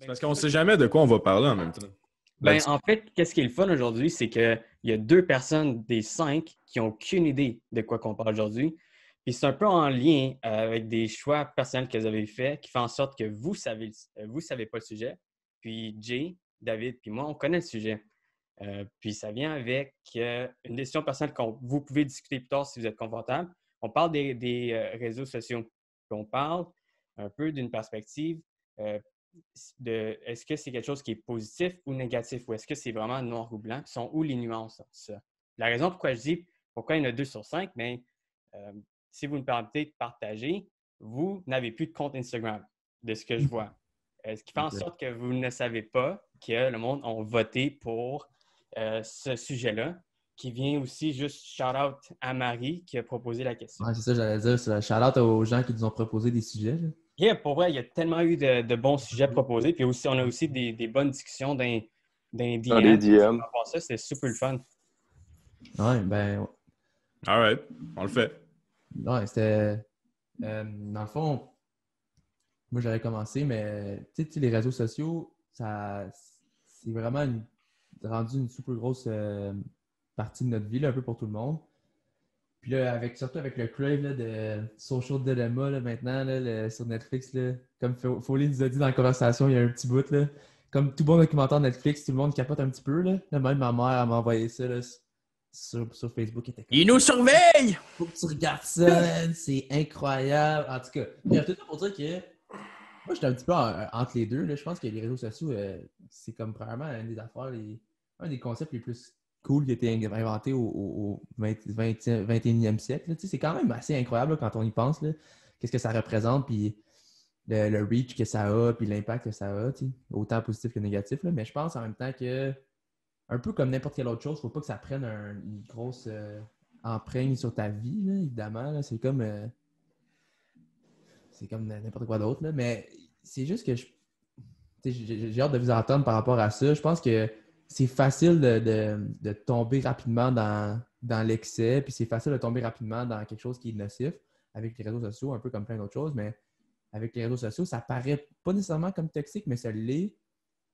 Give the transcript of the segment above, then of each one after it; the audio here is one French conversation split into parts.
Parce qu'on ne sait jamais de quoi on va parler en même temps. En fait, qu'est-ce qui est le fun aujourd'hui, c'est qu'il y a 2 personnes des 5 qui n'ont aucune idée de quoi qu'on parle aujourd'hui. Puis c'est un peu en lien avec des choix personnels que vous avez faits qui font en sorte que vous savez pas le sujet. Puis Jay, David, puis moi, on connaît le sujet. Puis ça vient avec une décision personnelle que vous pouvez discuter plus tard si vous êtes confortable. On parle des réseaux sociaux. Puis on parle un peu d'une perspective est-ce que c'est quelque chose qui est positif ou négatif ou est-ce que c'est vraiment noir ou blanc? Sont où les nuances dans ça? La raison pourquoi je dis pourquoi il y en a 2 sur 5, mais si vous me permettez de partager, vous n'avez plus de compte Instagram, de ce que je vois. Ce qui fait en sorte que vous ne savez pas que le monde a voté pour ce sujet-là, qui vient aussi juste shout-out à Marie qui a proposé la question. Ouais, c'est ça, j'allais dire. C'est shout-out aux gens qui nous ont proposé des sujets. Là. Yeah, pour vrai, il y a tellement eu de bons sujets proposés. Puis aussi, on a aussi des bonnes discussions d'un DM. Dans les DM. Ça, c'était super le fun. Ouais, ben. All right, on le fait. Ouais, c'était. Dans le fond, moi j'avais commencé, mais tu sais, les réseaux sociaux, c'est vraiment rendu une super grosse partie de notre vie, là, un peu pour tout le monde. Puis là, surtout avec le crave là, de Social Dilemma là, maintenant sur Netflix, là, comme Foley nous a dit dans la conversation, il y a un petit bout, là, comme tout bon documentaire Netflix, tout le monde capote un petit peu. Là. Là, même ma mère elle m'a envoyé ça là, sur Facebook. Il nous surveille! Faut que tu regardes ça, c'est incroyable. En tout cas, il y a tout ça pour dire que moi, j'étais un petit peu entre les deux. Là. Je pense que les réseaux sociaux, c'est comme premièrement une des affaires, un des concepts les plus cool qui a été inventé au 21e siècle. Tu sais, c'est quand même assez incroyable là, quand on y pense. Qu'est-ce que ça représente, puis le reach que ça a, puis l'impact que ça a, tu sais, autant positif que négatif. Là. Mais je pense en même temps que, un peu comme n'importe quelle autre chose, il ne faut pas que ça prenne une grosse empreinte sur ta vie, là, évidemment. Là. C'est comme n'importe quoi d'autre. Là. Mais c'est juste que j'ai hâte de vous entendre par rapport à ça. Je pense que c'est facile de tomber rapidement dans l'excès, puis c'est facile de tomber rapidement dans quelque chose qui est nocif avec les réseaux sociaux, un peu comme plein d'autres choses, mais avec les réseaux sociaux, ça paraît pas nécessairement comme toxique, mais ça l'est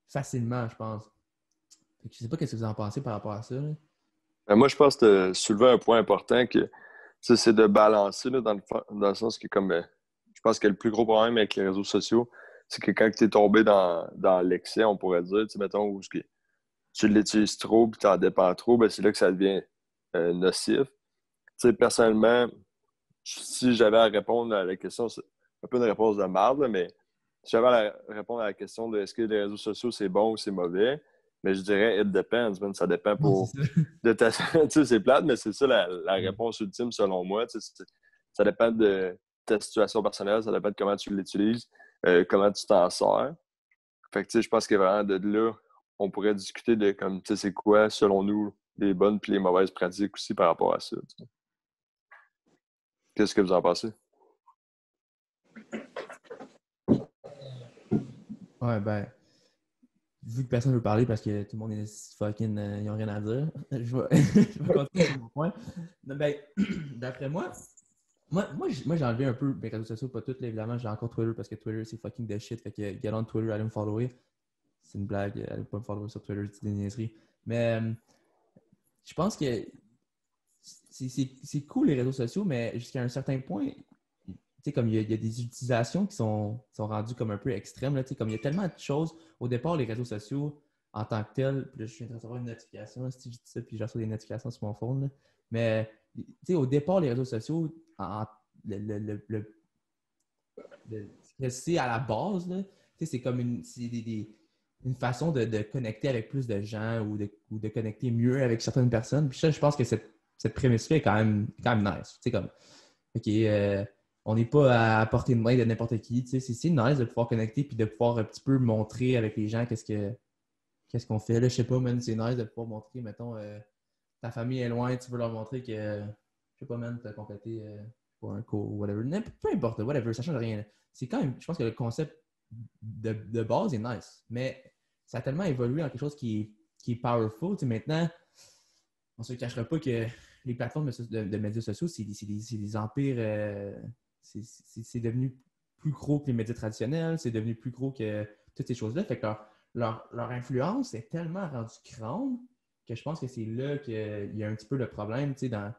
facilement, je pense. Je ne sais pas ce que vous en pensez par rapport à ça. Moi, je pense que tu as soulevé un point important que c'est de balancer là, dans le sens que comme je pense que le plus gros problème avec les réseaux sociaux, c'est que quand tu es tombé dans l'excès, on pourrait dire, mettons, où tu l'utilises trop et tu en dépends trop, ben, c'est là que ça devient nocif. Personnellement, si j'avais à répondre à la question, c'est un peu une réponse de marde, là, mais si j'avais à répondre à la question de est-ce que les réseaux sociaux c'est bon ou c'est mauvais, mais je dirais it depends, man. Ça dépend pour de ta c'est plate, mais c'est ça la réponse ultime selon moi. Ça dépend de ta situation personnelle, ça dépend de comment tu l'utilises, comment tu t'en sers. Fait que je pense que vraiment de là, on pourrait discuter de comme c'est quoi, selon nous, les bonnes et les mauvaises pratiques aussi par rapport à ça. T'sais. Qu'est-ce que vous en pensez? Ouais, ben, vu que personne ne veut parler parce que tout le monde est fucking, ils n'ont rien à dire, je vais continuer sur mon point. Ben, d'après moi, j'ai enlevé un peu mes réseaux sociaux, pas toutes, là, évidemment. J'ai encore Twitter parce que Twitter, c'est fucking de shit. Fait que get on Twitter, allez me follower. C'est une blague, allez pas me follower sur Twitter, c'est des niaiseries. Mais je pense que c'est cool les réseaux sociaux, mais jusqu'à un certain point, tu sais, comme il y a des utilisations qui sont rendues comme un peu extrêmes. Là, tu sais, comme il y a tellement de choses. Au départ, les réseaux sociaux, en tant que tels, puis là, je viens de recevoir une notification, si je dis ça, puis je reçois des notifications sur mon phone. Là. Mais tu sais, au départ, les réseaux sociaux, ce que c'est à la base, là, c'est comme une façon de connecter avec plus de gens ou de connecter mieux avec certaines personnes. Puis ça, je pense que cette prémisse-là est quand même nice. Tu sais, comme, OK, on n'est pas à portée de main de n'importe qui. Tu sais, c'est nice de pouvoir connecter puis de pouvoir un petit peu montrer avec les gens qu'est-ce qu'on fait. Là, je sais pas, man, c'est nice de pouvoir montrer, mettons, ta famille est loin, tu veux leur montrer que, je sais pas, man, tu as complété pour un cours ou whatever. Peu importe, whatever, ça change rien. C'est quand même, je pense que le concept de base est nice, mais ça a tellement évolué en quelque chose qui est powerful. Tu sais, maintenant, on ne se cachera pas que les plateformes de médias sociaux, c'est des empires. C'est devenu plus gros que les médias traditionnels. C'est devenu plus gros que toutes ces choses-là. Fait que leur influence est tellement rendue grande que je pense que c'est là qu'il y a un petit peu le problème. C'est dans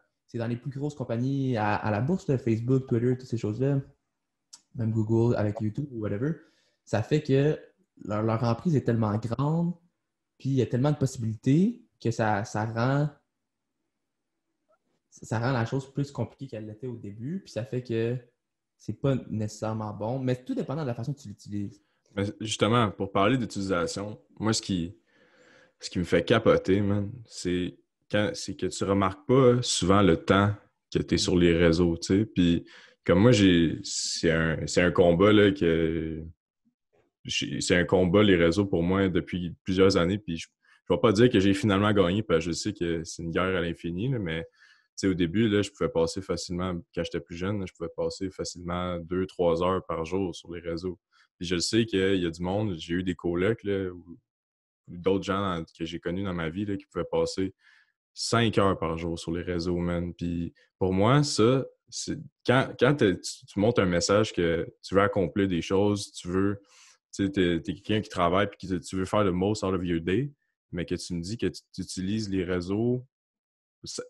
les plus grosses compagnies à la bourse, là, Facebook, Twitter, toutes ces choses-là, même Google avec YouTube ou whatever. Ça fait que leur emprise est tellement grande, puis il y a tellement de possibilités que ça rend la chose plus compliquée qu'elle l'était au début, puis ça fait que c'est pas nécessairement bon, mais tout dépendant de la façon que tu l'utilises. Mais justement, pour parler d'utilisation, moi, ce qui me fait capoter, man, c'est que tu remarques pas souvent le temps que tu es sur les réseaux, tu sais. Puis, comme moi, c'est un combat, là, c'est un combat, les réseaux, pour moi, depuis plusieurs années. Puis, je ne vais pas dire que j'ai finalement gagné, parce que je sais que c'est une guerre à l'infini, là, mais au début, là, je pouvais passer facilement, quand j'étais plus jeune, là, je pouvais passer facilement 2-3 heures par jour sur les réseaux. Puis je sais qu'il y a du monde, j'ai eu des colocs là, ou d'autres gens que j'ai connus dans ma vie là, qui pouvaient passer 5 heures par jour sur les réseaux, man. Puis pour moi, ça, c'est quand tu montes un message que tu veux accomplir des choses, tu veux, tu sais, t'es quelqu'un qui travaille et que tu veux faire le most out of your day, mais que tu me dis que tu utilises les réseaux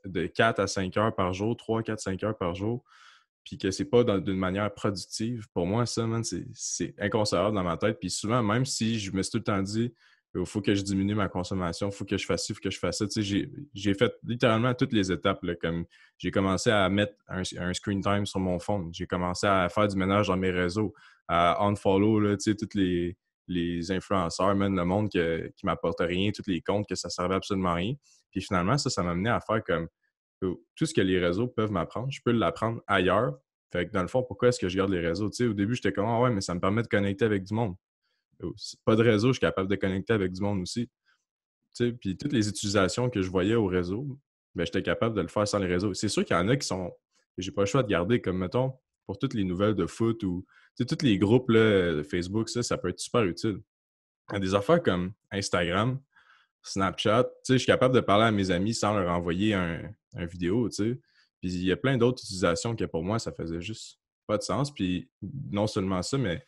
de 4 à 5 heures par jour, 3, 4, 5 heures par jour, puis que c'est pas d'une manière productive, pour moi, ça, man, c'est inconcevable dans ma tête. Puis souvent, même si je me suis tout le temps dit il faut que je diminue ma consommation, il faut que je fasse ci, il faut que je fasse ça, tu sais, j'ai fait littéralement toutes les étapes, là, comme j'ai commencé à mettre un screen time sur mon phone, j'ai commencé à faire du ménage dans mes réseaux, à unfollow, là, tu sais, tous les influenceurs, même le monde qui m'apporte rien, tous les comptes que ça servait absolument à rien. Puis finalement, ça m'a amené à faire comme tout ce que les réseaux peuvent m'apprendre, je peux l'apprendre ailleurs. Fait que dans le fond, pourquoi est-ce que je garde les réseaux? Tu sais, au début, j'étais comme, ah ouais, mais ça me permet de connecter avec du monde. Pas de réseau, je suis capable de connecter avec du monde aussi. Tu sais, puis toutes les utilisations que je voyais au réseau, ben, j'étais capable de le faire sans les réseaux. C'est sûr qu'il y en a qui sont, j'ai pas le choix de garder, comme mettons, pour toutes les nouvelles de foot ou tous les groupes là, de Facebook, ça peut être super utile. Il y a des affaires comme Instagram, Snapchat, tu sais, je suis capable de parler à mes amis sans leur envoyer un vidéo, tu sais. Puis il y a plein d'autres utilisations que pour moi, ça faisait juste pas de sens. Puis non seulement ça, mais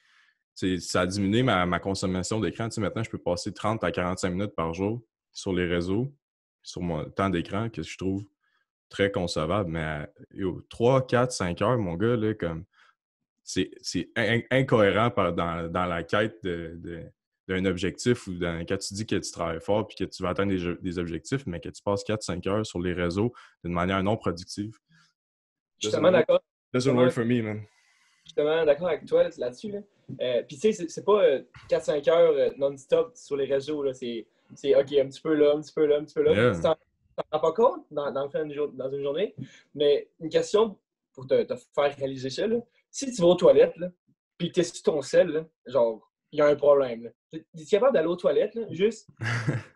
ça a diminué ma consommation d'écran. Tu sais, maintenant, je peux passer 30 à 45 minutes par jour sur les réseaux, sur mon temps d'écran, que je trouve très concevable. Mais 3, 4, 5 heures, mon gars, là, comme c'est incohérent dans la quête d'un objectif ou quand tu dis que tu travailles fort puis que tu vas atteindre des objectifs, mais que tu passes 4-5 heures sur les réseaux d'une manière non productive. Justement d'accord. Doesn't work for me, man. Justement d'accord avec toi là-dessus. Là. Puis tu sais, c'est pas 4-5 heures non-stop sur les réseaux. Là. C'est OK, un petit peu là, un petit peu là, un petit peu là. Yeah. Tu t'en rends pas compte dans une journée. Mais une question pour te faire réaliser ça. Là. Si tu vas aux toilettes, là, puis que tu es sur ton sel, là, genre, il y a un problème. Tu es capable d'aller aux toilettes, là, juste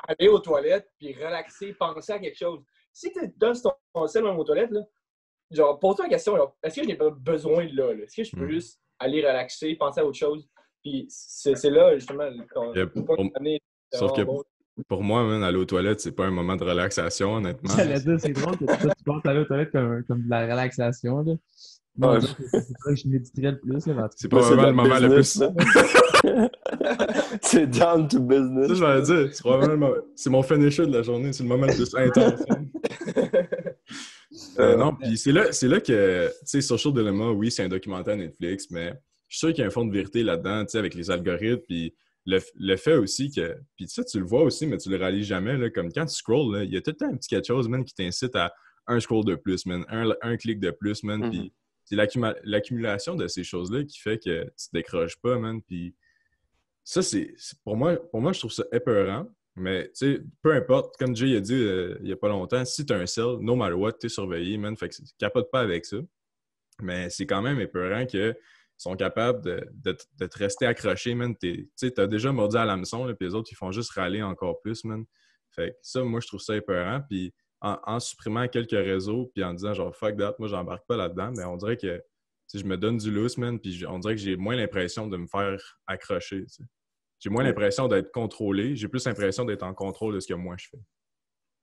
aller aux toilettes, puis relaxer, penser à quelque chose. Si tu donnes ton sel même aux toilettes, là, genre, pose-toi la question, genre, est-ce que je n'ai pas besoin de là? Est-ce que je peux juste aller relaxer, penser à autre chose? Puis c'est là, justement, sauf que pour moi, man, aller aux toilettes, c'est pas un moment de relaxation, honnêtement. J'allais dire, c'est drôle que tu penses aller aux toilettes comme de la relaxation. Là. Moi, Ouais. c'est ça que je méditerais le plus. Là, C'est probablement le moment le plus... C'est down to business. Ça, je vais dire. C'est probablement c'est mon finisher de la journée. C'est le moment le plus intense. Non, puis c'est là que, tu sais, Social Dilemma, oui, c'est un documentaire Netflix, mais je suis sûr qu'il y a un fond de vérité là-dedans, tu sais, avec les algorithmes, puis le fait aussi que, puis ça, tu le vois aussi, mais tu le réalises jamais, là, comme quand tu scrolls, là, il y a tout le temps un petit quelque chose, man, qui t'incite à un scroll de plus, man, un clic de plus, man, puis c'est l'accumulation de ces choses-là qui fait que tu te décroches pas, man, puis ça, c'est pour moi, je trouve ça épeurant. Mais, tu sais, peu importe, comme Jay a dit il y a pas longtemps, si tu as un cell, no matter what, tu es surveillé, man. Fait que capote pas avec ça. Mais c'est quand même épeurant qu'ils sont capables de te rester accroché, man. Tu sais, t'as déjà mordu à l'hameçon, puis les autres, ils font juste râler encore plus, man. Fait que ça, moi, je trouve ça épeurant. Puis en supprimant quelques réseaux, puis en disant genre, fuck that, moi, j'embarque pas là-dedans, mais on dirait que je me donne du loose, man, puis on dirait que j'ai moins l'impression de me faire accrocher, tu sais. J'ai moins l'impression d'être contrôlé. J'ai plus l'impression d'être en contrôle de ce que moi je fais.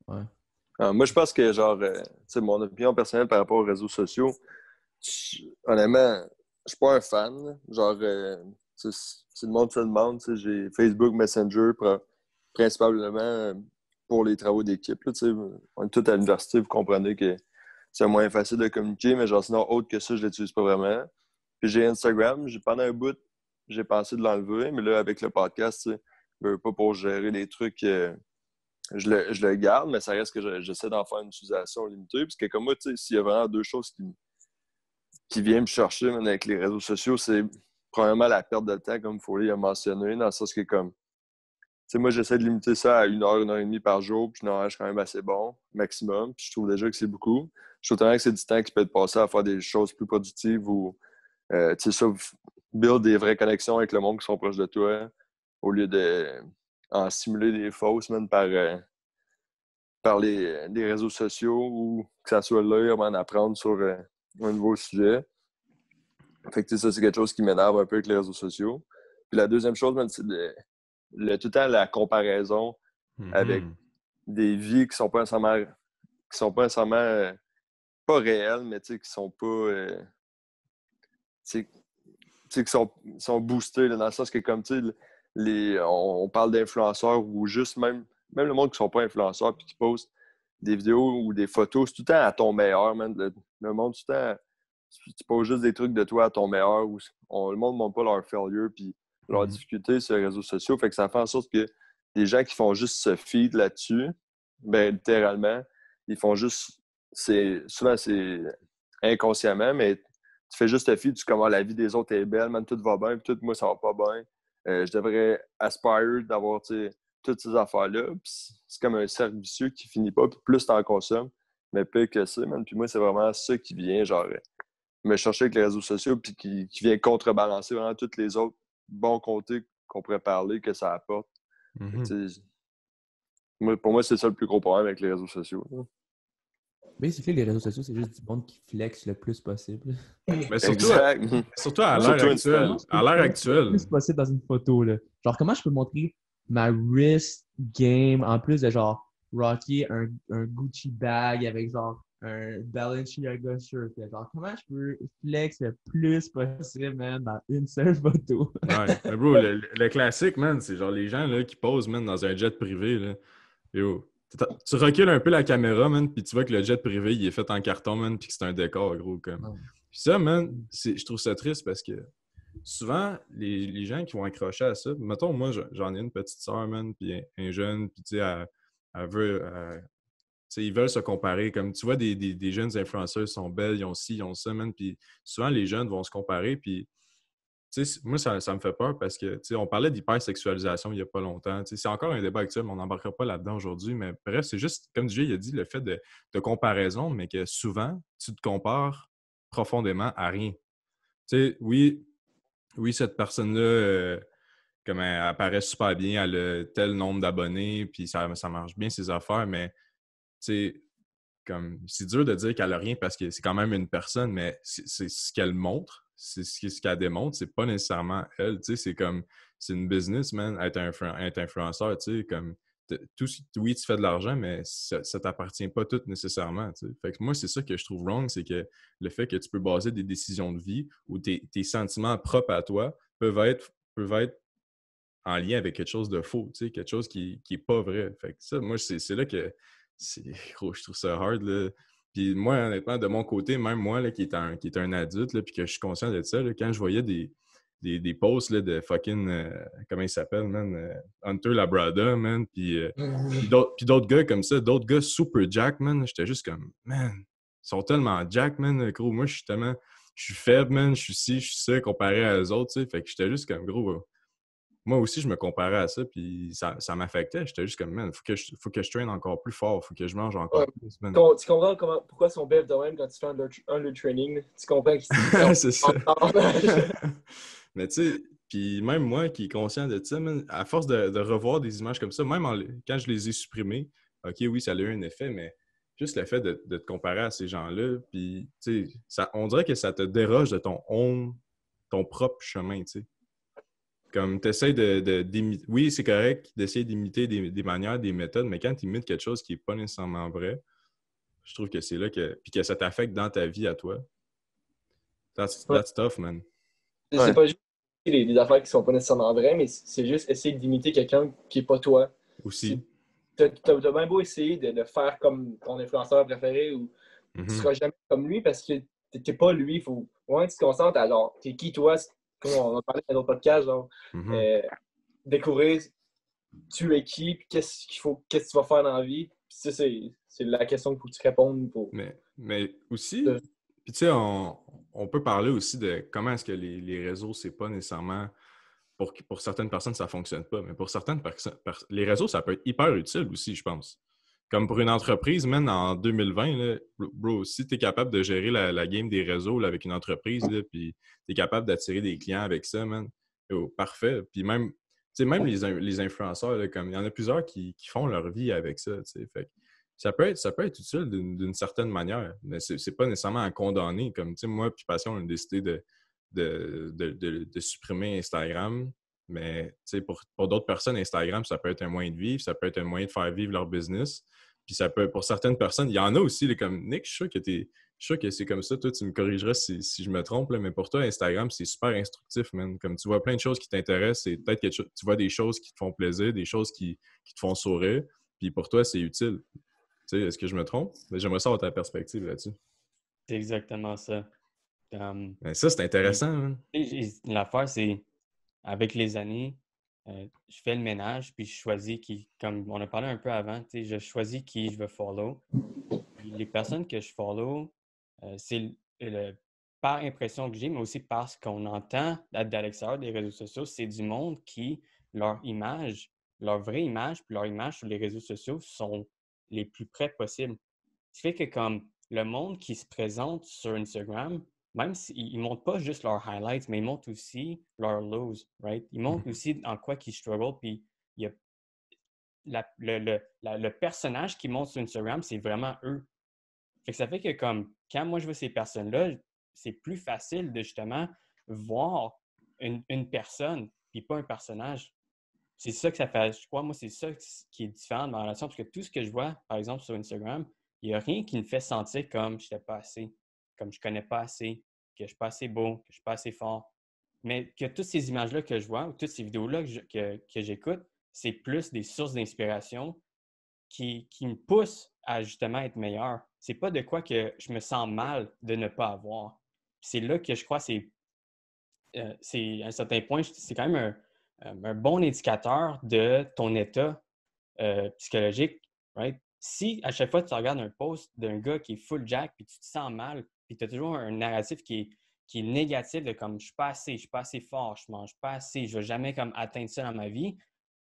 Ouais. Moi, je pense que, genre, tu sais, mon opinion personnelle par rapport aux réseaux sociaux, honnêtement, je suis pas un fan. Genre, Si le monde se demande, j'ai Facebook Messenger principalement pour les travaux d'équipe. Là, on est tous à l'université, vous comprenez que c'est un moyen facile de communiquer, mais genre sinon, autre que ça, je l'utilise pas vraiment. Puis j'ai Instagram, pendant un bout, j'ai pensé de l'enlever, mais là, avec le podcast, pas pour gérer les trucs, je le garde, mais ça reste que j'essaie d'en faire une utilisation limitée. Parce que comme moi, s'il y a vraiment deux choses qui viennent me chercher même avec les réseaux sociaux, c'est premièrement la perte de temps, comme Foley a mentionné, dans le sens que comme moi, j'essaie de limiter ça à 1 heure et demie par jour, puis je suis quand même assez bon, maximum. Puis je trouve déjà que c'est beaucoup. Je trouve tellement que c'est du temps qui peut être passé à faire des choses plus productives ou, build des vraies connexions avec le monde qui sont proches de toi, au lieu d'en simuler des fausses, même par les réseaux sociaux ou que ça soit lire, en apprendre sur un nouveau sujet. Fait que ça, c'est quelque chose qui m'énerve un peu avec les réseaux sociaux. Puis la deuxième chose, c'est tout le temps la comparaison avec des vies qui sont pas nécessairement pas réelles, mais qui sont pas qui sont boostées là, dans le sens que comme on parle d'influenceurs ou juste même le monde qui sont pas influenceurs puis qui postent des vidéos ou des photos, c'est tout le temps à ton meilleur, man. Le monde, tout le temps, tu poses juste des trucs de toi à ton meilleur. Le monde ne montre pas leur failure puis leurs difficultés sur les réseaux sociaux. Fait que ça fait en sorte que les gens qui font juste se feed là-dessus, ben littéralement, ils font juste. Souvent, c'est inconsciemment, mais tu fais juste te feed, comment la vie des autres est belle, man, tout va bien, puis tout, moi, ça va pas bien. Je devrais aspire d'avoir, toutes ces affaires-là. Puis c'est comme un cercle vicieux qui finit pas. Puis plus t'en consommes, mais pire que ça, man. Puis moi, c'est vraiment ça qui vient, genre, me chercher avec les réseaux sociaux, puis qui vient contrebalancer vraiment tous les autres bons côtés qu'on pourrait parler que ça apporte. Pour moi, c'est ça le plus gros problème avec les réseaux sociaux. Basically, les réseaux sociaux, c'est juste du monde qui flex le plus possible. Mais surtout à l'heure actuelle. À l'heure actuelle. Le plus possible dans une photo, là. Genre, comment je peux montrer ma wrist game en plus de genre rocker un Gucci bag avec genre un Balenciaga shirt. Genre, comment je peux flex le plus possible, man, dans une seule photo? Ouais, mais bro, le classique, man, c'est genre les gens là, qui posent, man, dans un jet privé, là. Yo, tu recules un peu la caméra, man, puis tu vois que le jet privé, il est fait en carton, man, puis que c'est un décor, gros, comme. Ouais. Puis ça, man, je trouve ça triste parce que souvent, les gens qui vont accrocher à ça, mettons, moi, j'en ai une petite sœur, man, puis un jeune, puis tu sais, elle veut... ils veulent se comparer. Comme tu vois, des jeunes influenceurs sont belles, ils ont ci, ils ont ça, man. Puis souvent, les jeunes vont se comparer. Puis, moi, ça me fait peur parce que, on parlait d'hypersexualisation il n'y a pas longtemps. C'est encore un débat actuel, mais on n'embarquera pas là-dedans aujourd'hui. Mais bref, c'est juste, comme DJ a dit, le fait de comparaison, mais que souvent, tu te compares profondément à rien. Oui, cette personne-là, comme elle apparaît super bien, elle a tel nombre d'abonnés, puis ça marche bien ses affaires, mais comme c'est dur de dire qu'elle n'a rien parce que c'est quand même une personne, mais c'est ce qu'elle montre, c'est ce qu'elle démontre, c'est pas nécessairement elle. C'est comme, c'est une business, man, être influenceur, comme oui, tu fais de l'argent, mais ça t'appartient pas tout nécessairement. Fait que moi, c'est ça que je trouve wrong, c'est que le fait que tu peux baser des décisions de vie ou tes sentiments propres à toi peuvent être en lien avec quelque chose de faux, quelque chose qui est pas vrai. Fait que ça, moi, c'est là que gros, je trouve ça hard, là. Puis moi, honnêtement, de mon côté, même moi, là, qui est un adulte, là, puis que je suis conscient de ça, là, quand je voyais des posts là, de fucking, comment il s'appelle, man? Hunter Labrada, man, puis d'autres gars comme ça, d'autres gars super jack, man, j'étais juste comme, man, ils sont tellement jack, man, gros, moi, je suis faible, man, je suis ci, je suis ça, comparé à eux autres, tu sais, fait que j'étais juste comme, gros, moi aussi, je me comparais à ça, puis ça m'affectait. J'étais juste comme, man, faut que je traîne encore plus fort, faut que je mange encore plus, man. Tu comprends pourquoi son bête de même quand tu fais un training? Tu comprends qu'il c'est ça. Mais tu sais, puis même moi qui est conscient de ça, man, à force de revoir des images comme ça, même quand je les ai supprimées, OK, oui, ça a eu un effet, mais juste le fait de te comparer à ces gens-là, puis tu sais, on dirait que ça te déroge de ton propre chemin, tu sais. Comme tu essaies d'imiter. Oui, c'est correct d'essayer d'imiter des manières, des méthodes, mais quand tu imites quelque chose qui n'est pas nécessairement vrai, je trouve que c'est là puis que ça t'affecte dans ta vie à toi. That's tough, man. C'est pas juste des affaires qui sont pas nécessairement vraies, mais c'est juste essayer d'imiter quelqu'un qui est pas toi. Aussi. T'as bien beau essayer de faire comme ton influenceur préféré ou tu seras jamais comme lui parce que t'es pas lui. Faut vraiment que tu te concentres à genre, t'es qui toi? Comme on a parlé dans d'autres podcasts, genre, découvrir tu es qui, puis qu'est-ce que tu vas faire dans la vie. Puis ça, c'est la question qu'il faut que tu répondes pour. Mais aussi, puis tu sais, on peut parler aussi de comment est-ce que les réseaux, c'est pas nécessairement. Pour certaines personnes, ça ne fonctionne pas. Mais pour certaines personnes, les réseaux, ça peut être hyper utile aussi, je pense. Comme pour une entreprise, même en 2020, là, bro, si tu es capable de gérer la game des réseaux là, avec une entreprise, puis tu es capable d'attirer des clients avec ça, man, parfait. Puis même, les influenceurs, là, comme il y en a plusieurs qui font leur vie avec ça. Fait que ça peut être utile d'une certaine manière, mais c'est pas nécessairement à condamner. Comme moi puis Passion, on a décidé de supprimer Instagram. Mais pour d'autres personnes, Instagram, ça peut être un moyen de vivre, ça peut être un moyen de faire vivre leur business. Puis ça peut, pour certaines personnes, il y en a aussi, comme Nick, je suis sûr que c'est comme ça. Toi, tu me corrigeras si je me trompe, là, mais pour toi, Instagram, c'est super instructif, man. Comme tu vois plein de choses qui t'intéressent, et peut-être que tu vois des choses qui te font plaisir, des choses qui te font sourire. Puis pour toi, c'est utile. Est-ce que je me trompe? J'aimerais savoir ta perspective là-dessus. C'est exactement ça. Mais ça, c'est intéressant. L'affaire, c'est avec les années, je fais le ménage, puis je choisis qui, comme on a parlé un peu avant, je choisis qui je veux follow. Puis les personnes que je follow, c'est par impression que j'ai, mais aussi parce qu'on entend de l'extérieur des réseaux sociaux, c'est du monde qui, leur image, leur vraie image, puis leur image sur les réseaux sociaux sont les plus près possibles. Ce qui fait que comme le monde qui se présente sur Instagram, même s'ils ne montrent pas juste leurs highlights, mais ils montrent aussi leurs lows, right? Ils montrent aussi en quoi ils struggle, puis il y a le personnage qu'ils montrent sur Instagram, c'est vraiment eux. Fait que ça fait que comme quand moi je vois ces personnes-là, c'est plus facile de justement voir une personne, puis pas un personnage. C'est ça que ça fait, je crois, moi, c'est ça qui est différent de ma relation, parce que tout ce que je vois, par exemple, sur Instagram, il n'y a rien qui me fait sentir comme je n'étais pas assez, comme je ne connais pas assez, que je ne suis pas assez beau, que je ne suis pas assez fort. Mais que toutes ces images-là que je vois, ou toutes ces vidéos-là que j'écoute, c'est plus des sources d'inspiration qui me poussent à justement être meilleur. C'est pas de quoi que je me sens mal de ne pas avoir. C'est là que je crois c'est à un certain point, c'est quand même un bon indicateur de ton état psychologique, right? Si à chaque fois tu regardes un post d'un gars qui est full jack puis tu te sens mal, puis tu as toujours un narratif qui est négatif de comme je suis pas assez fort, je mange pas assez, je vais jamais comme atteindre ça dans ma vie,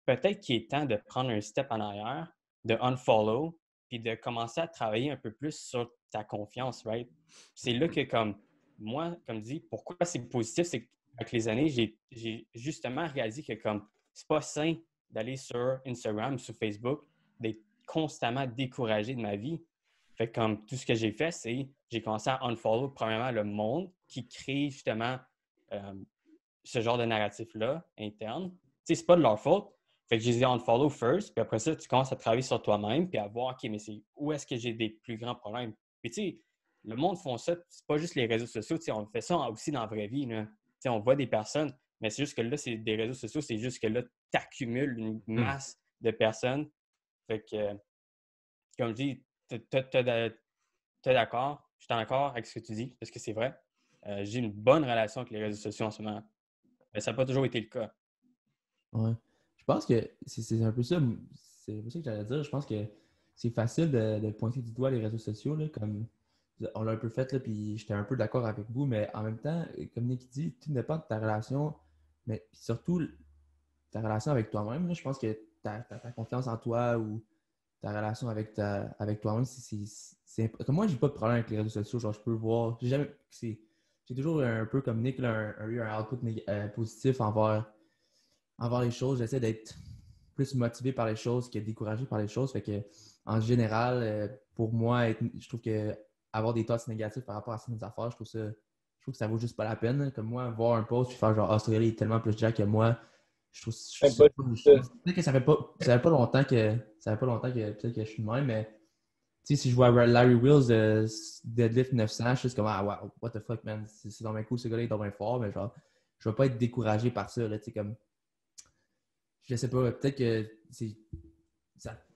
peut-être qu'il est temps de prendre un step en arrière, de unfollow, puis de commencer à travailler un peu plus sur ta confiance, right? C'est là que comme moi, comme dit, pourquoi c'est positif, c'est qu'avec les années, j'ai justement réalisé que comme c'est pas sain d'aller sur Instagram, sur Facebook, d'être constamment découragé de ma vie. Fait que comme tout ce que j'ai fait, c'est j'ai commencé à unfollow premièrement le monde qui crée justement ce genre de narratif-là interne. Tu sais, c'est pas de leur faute. Fait que je les ai unfollow first, puis après ça, tu commences à travailler sur toi-même, puis à voir, OK, mais c'est où est-ce que j'ai des plus grands problèmes. Puis tu sais, le monde font ça, c'est pas juste les réseaux sociaux, tu sais, on fait ça aussi dans la vraie vie, là. Tu sais, on voit des personnes, mais c'est juste que là, c'est des réseaux sociaux, c'est juste que là, tu accumules une masse de personnes. Fait que, comme je dis, t'es d'accord, je suis d'accord avec ce que tu dis, parce que c'est vrai. J'ai une bonne relation avec les réseaux sociaux en ce moment. Mais ça n'a pas toujours été le cas. Ouais. Je pense que c'est un peu ça. C'est un peu ça que j'allais dire. Je pense que c'est facile de pointer du doigt les réseaux sociaux, là, comme on l'a un peu fait, là, puis j'étais un peu d'accord avec vous, mais en même temps, comme Nick dit, tout dépend de ta relation, mais surtout ta relation avec toi-même. Je pense que ta confiance en toi ou ta relation avec toi-même, comme moi, j'ai pas de problème avec les réseaux sociaux. Genre, je peux voir. J'ai toujours un peu comme Nick, là, eu un output positif envers les choses. J'essaie d'être plus motivé par les choses que découragé par les choses. Fait que, en général, pour moi, je trouve que avoir des thoughts négatifs par rapport à certaines affaires, je trouve que ça vaut juste pas la peine. Comme moi, voir un post et faire genre Australie est tellement plus jack que moi, je trouve peut-être que ça fait pas longtemps que peut-être que je suis de même, mais tu sais, si je vois Larry Wheels deadlift 900, je suis comme ah wow, what the fuck man, c'est dans mes coups, ce gars-là est dans bien fort, mais genre je vais pas être découragé par ça, là, tu sais, comme... Je sais pas, peut-être que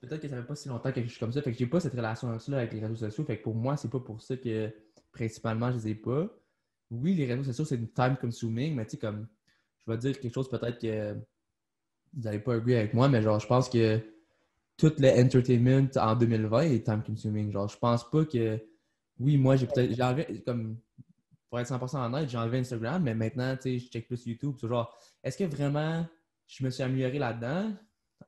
peut-être que ça fait pas si longtemps que je suis comme ça, fait que j'ai pas cette relation-là avec les réseaux sociaux, fait que pour moi, c'est pas pour ça que, principalement, je les ai pas. Oui, les réseaux sociaux, c'est une time consuming, mais tu sais, comme, je vais dire quelque chose peut-être que vous n'allez pas agree avec moi, mais genre, je pense que tout le entertainment en 2020 est time consuming. Genre, je pense pas que. Oui, moi, j'ai enlevé, comme, pour être 100% honnête, j'ai enlevé Instagram, mais maintenant, tu sais, je check plus YouTube. C'est genre, est-ce que vraiment je me suis amélioré là-dedans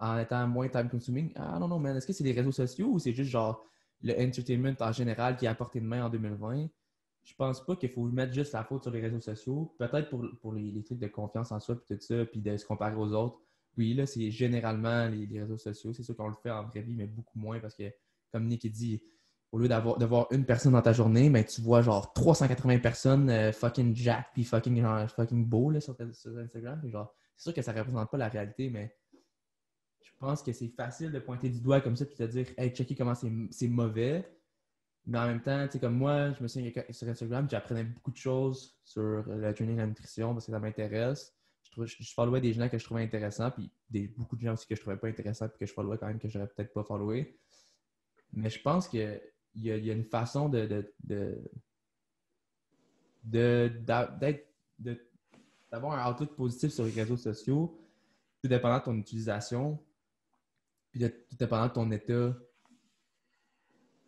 en étant moins time consuming? Ah non, non, man. Est-ce que c'est les réseaux sociaux ou c'est juste genre le entertainment en général qui est à portée de main en 2020? Je pense pas qu'il faut mettre juste la faute sur les réseaux sociaux. Peut-être pour les trucs de confiance en soi puis tout ça, puis de se comparer aux autres. Oui, là, c'est généralement les réseaux sociaux. C'est sûr qu'on le fait en vraie vie, mais beaucoup moins parce que, comme Nick dit, au lieu de voir une personne dans ta journée, mais tu vois genre 380 personnes fucking jack puis fucking beau là, sur Instagram. Puis genre, c'est sûr que ça représente pas la réalité, mais je pense que c'est facile de pointer du doigt comme ça puis de te dire hey, checker comment c'est mauvais. Mais en même temps, tu sais, comme moi, je me souviens que sur Instagram, j'apprenais beaucoup de choses sur le training et la nutrition parce que ça m'intéresse. Je followais des gens que je trouvais intéressants, puis beaucoup de gens aussi que je trouvais pas intéressants, puis que je followais quand même que j'aurais peut-être pas followé. Mais je pense qu'il y a une façon d'avoir un outlook positif sur les réseaux sociaux, tout dépendant de ton utilisation, puis tout dépendant de ton état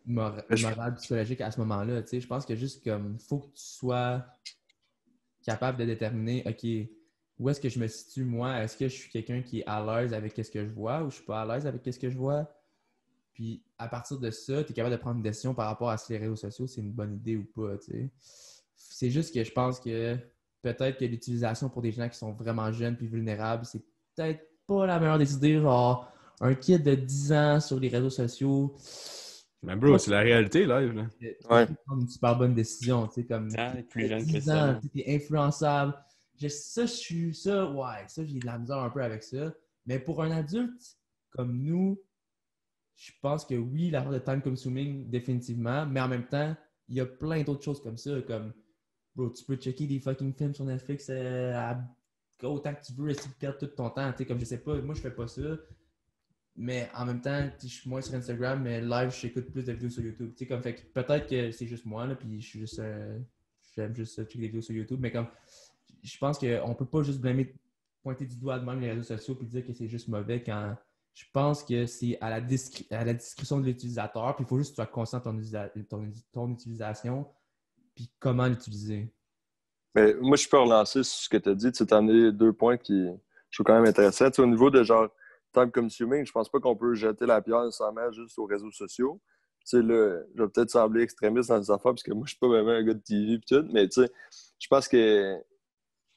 moral, psychologique à ce moment-là. Tu sais, je pense que juste comme faut que tu sois capable de déterminer, OK, où est-ce que je me situe moi? Est-ce que je suis quelqu'un qui est à l'aise avec ce que je vois ou je suis pas à l'aise avec ce que je vois? Puis à partir de ça, tu es capable de prendre une décision par rapport à si les réseaux sociaux, c'est une bonne idée ou pas. Tu sais. C'est juste que je pense que peut-être que l'utilisation pour des gens qui sont vraiment jeunes puis vulnérables, c'est peut-être pas la meilleure des idées. Genre, un kid de 10 ans sur les réseaux sociaux. Mais bro, c'est la réalité live, là. Tu peux prendre une super bonne décision. Tu sais, comme plus jeune que 10 ça. ans, tu es influençable. Ça, j'ai de la misère un peu avec ça. Mais pour un adulte comme nous, je pense que oui, la part de time consuming, définitivement, mais en même temps, il y a plein d'autres choses comme ça, comme, bro, tu peux checker des fucking films sur Netflix autant que tu veux, essayer de perdre tout ton temps, tu sais, comme je sais pas, moi je fais pas ça, mais en même temps, je suis moins sur Instagram, mais live, j'écoute plus de vidéos sur YouTube, tu sais, comme, fait que peut-être que c'est juste moi, là, puis j'aime juste checker des vidéos sur YouTube, mais comme, je pense qu'on peut pas juste pointer du doigt de même les réseaux sociaux puis dire que c'est juste mauvais quand je pense que c'est à la discrétion de l'utilisateur, puis il faut juste que tu sois conscient de ton utilisation, puis comment l'utiliser. Mais moi, je peux relancer sur ce que tu as dit. Tu as amené 2 points qui je trouve quand même intéressants. Tu sais, au niveau de genre time consuming, je pense pas qu'on peut jeter la pierre nécessairement juste aux réseaux sociaux. Tu sais, là, je vais peut-être sembler extrémiste dans les affaires parce que moi, je suis pas vraiment un gars de TV et tout, mais tu sais, je pense que tu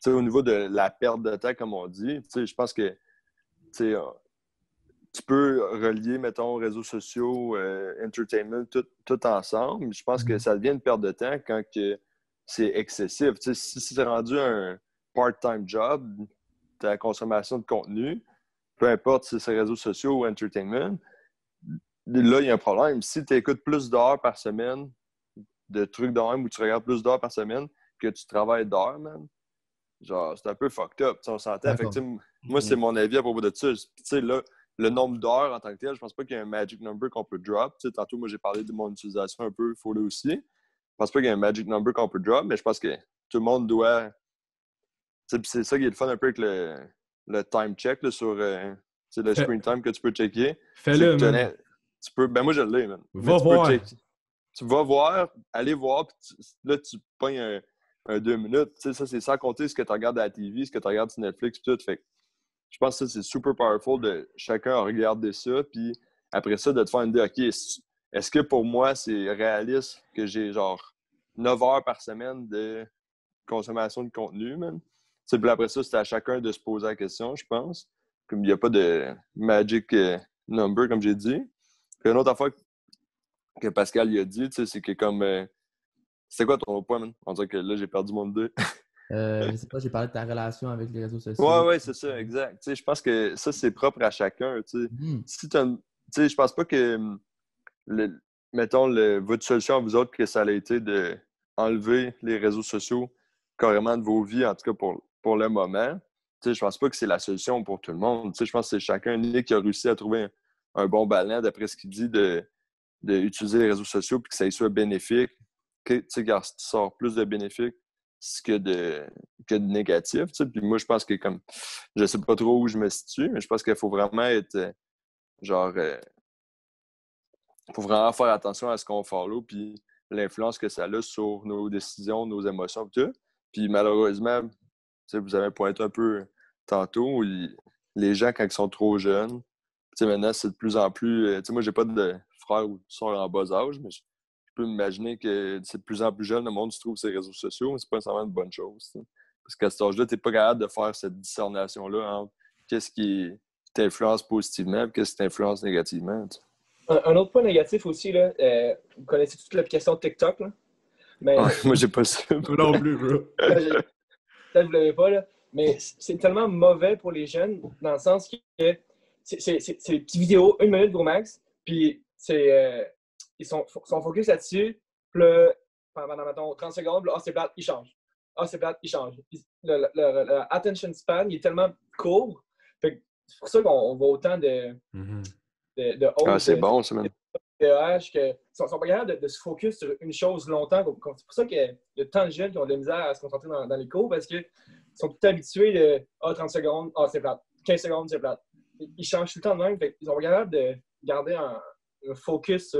sais, au niveau de la perte de temps, comme on dit, tu sais, je pense que tu sais, tu peux relier, mettons, réseaux sociaux, entertainment, tout ensemble. Je pense que ça devient une perte de temps quand que c'est excessif. Tu sais, si c'est rendu un part-time job, ta consommation de contenu, peu importe si c'est réseaux sociaux ou entertainment, là, il y a un problème. Si tu écoutes plus d'heures par semaine, de trucs de même où tu regardes plus d'heures par semaine que tu travailles d'heures, man, genre, c'est un peu fucked up. T'sais, on s'entend. Effectivement, moi, c'est mon avis à propos de ça. Tu sais, là, le nombre d'heures en tant que tel, je pense pas qu'il y ait un magic number qu'on peut drop. T'sais, tantôt, moi, j'ai parlé de mon utilisation un peu folle aussi. Je pense pas qu'il y ait un magic number qu'on peut drop, mais je pense que tout le monde doit. C'est ça qui est le fun un peu avec le time check là, sur le screen time que tu peux checker. Fais-le, man. Tu peux, ben moi, je l'ai, man. Va voir. Tu vas voir, aller voir, puis là, tu pognes un 2 minutes. Tu sais, ça, c'est sans compter ce que tu regardes à la TV, ce que tu regardes sur Netflix, tout. Fait je pense que ça, c'est super powerful de chacun regarder ça, puis après ça, de te faire une idée, OK, est-ce que pour moi, c'est réaliste que j'ai genre 9 heures par semaine de consommation de contenu, man? Puis après ça, c'est à chacun de se poser la question, je pense. Comme il n'y a pas de magic number, comme j'ai dit. Puis une autre affaire que Pascal il a dit, c'est que comme... c'était quoi ton point, man? On dirait que là, j'ai perdu mon idée. Je sais pas, j'ai parlé de ta relation avec les réseaux sociaux. Ouais, c'est ça, exact. Je pense que ça, c'est propre à chacun. Si je pense pas que, mettons, votre solution à vous autres, que ça a été d'enlever les réseaux sociaux carrément de vos vies, en tout cas pour pour le moment. Tu sais, je pense pas que c'est la solution pour tout le monde. Tu sais, je pense que c'est chacun qui a réussi à trouver un bon ballon, d'après ce qu'il dit, d'utiliser les réseaux sociaux puis que ça soit bénéfique. Tu sais, car tu sors plus de bénéfiques que de négatifs. Tu sais. Puis moi, je pense que comme je sais pas trop où je me situe, mais je pense qu'il faut vraiment être faut vraiment faire attention à ce qu'on follow puis l'influence que ça a sur nos décisions, nos émotions et tout. Puis malheureusement, tu sais, vous avez pointé un peu tantôt, les gens, quand ils sont trop jeunes, tu sais, maintenant, c'est de plus en plus... tu sais, moi, j'ai pas de frère ou de soeur en bas âge, mais je peux m'imaginer que c'est de plus en plus jeune, le monde se trouve sur les réseaux sociaux, mais c'est pas nécessairement une bonne chose. Tu sais. Parce qu'à cet âge-là, t'es pas capable de faire cette discernation-là entre qu'est-ce qui t'influence positivement et qu'est-ce qui t'influence négativement. Tu sais. Un autre point négatif aussi, là, vous connaissez toute l'application de TikTok, là? Mais, moi, j'ai pas ça. non plus, bro. Peut-être que vous l'avez pas, là. Mais c'est tellement mauvais pour les jeunes, dans le sens que c'est des petites vidéos, 1 minute gros max, puis ils sont focus là-dessus, puis là, pendant, mettons, 30 secondes, là, c'est plate, ils changent. C'est plate, ils changent. Le attention span, il est tellement court, fait que c'est pour ça qu'on voit autant de c'est bon, ça, même. TEH qu'ils sont pas capables de se focus sur une chose longtemps. C'est pour ça qu'il y a tant de jeunes qui ont de la misère à se concentrer dans les cours parce qu'ils sont tout habitués de 30 secondes, c'est plate. 15 secondes, c'est plate. Ils changent tout le temps de même. Ils sont pas capables de garder un focus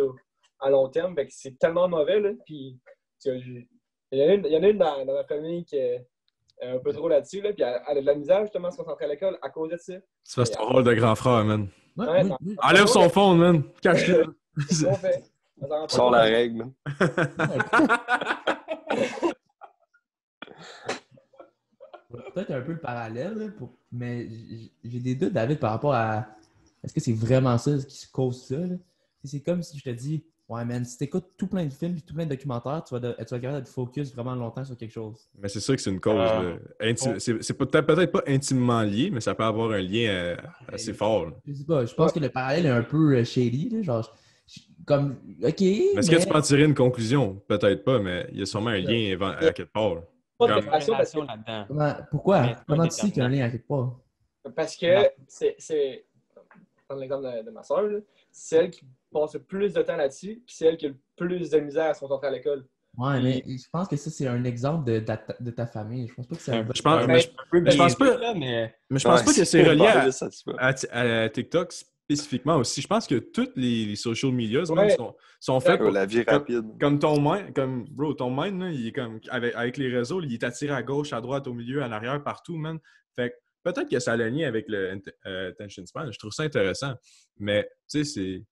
à long terme. C'est tellement mauvais. Là. Puis, il y en a une dans ma famille qui est un peu trop là-dessus. Là, puis elle a de la misère justement à se concentrer à l'école à cause de ça. Tu fais ton rôle de grand frère, man. Enlève son phone, man. Cache-le. On fait. Sors la règle, man. Peut-être un peu le parallèle, là, mais j'ai des doutes, David, par rapport à est-ce que c'est vraiment ça qui cause ça? Là? C'est comme si je te dis, ouais, man, si tu écoutes tout plein de films et tout plein de documentaires, tu vas être capable de focus vraiment longtemps sur quelque chose. Mais c'est sûr que c'est une cause. C'est peut-être pas intimement lié, mais ça peut avoir un lien assez fort. Là. Je sais pas, je pense que le parallèle est un peu shady. Là, genre, comme, OK. Mais est-ce que tu peux en tirer une conclusion? Peut-être pas, mais il y a sûrement un lien à quelque part. Pas de relation là-dedans. Pourquoi? Comment tu sais qu'il y a un lien à quelque part? Parce que c'est dans l'exemple de ma soeur, c'est elle qui passe le plus de temps là-dessus, puis c'est elle qui a le plus de misère à se concentrer à l'école. Ouais, mais je pense que ça, c'est un exemple de ta famille. Je pense pas que c'est je pense pas que c'est relié à TikTok spécifiquement aussi. Je pense que tous les social media sont faits pour la vie rapide. Comme ton mind, ton mind, là, il est comme avec les réseaux, il est attiré à gauche, à droite, au milieu, en arrière, partout, man. Fait que peut-être que ça a le lien avec le attention span. Je trouve ça intéressant. Mais, tu sais, c'est...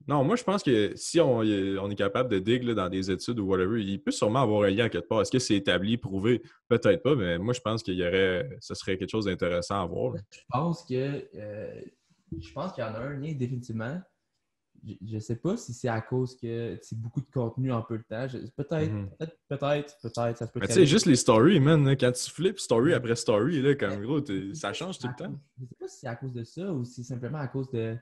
Non, moi, je pense que si on est capable de dig là, dans des études ou whatever, il peut sûrement avoir un lien à quelque part. Est-ce que c'est établi, prouvé? Peut-être pas, mais moi, je pense qu'il y aurait... Ce serait quelque chose d'intéressant à voir. Là. Je pense qu'il y en a un lien, définitivement. Je ne sais pas si c'est à cause que c'est beaucoup de contenu en peu de temps. Peut-être, ça se peut. Mais tu sais, juste les stories, man, là, quand tu flippes story après story, là, comme gros, ça change tout le temps. Je ne sais pas si c'est à cause de ça ou si c'est simplement à cause de...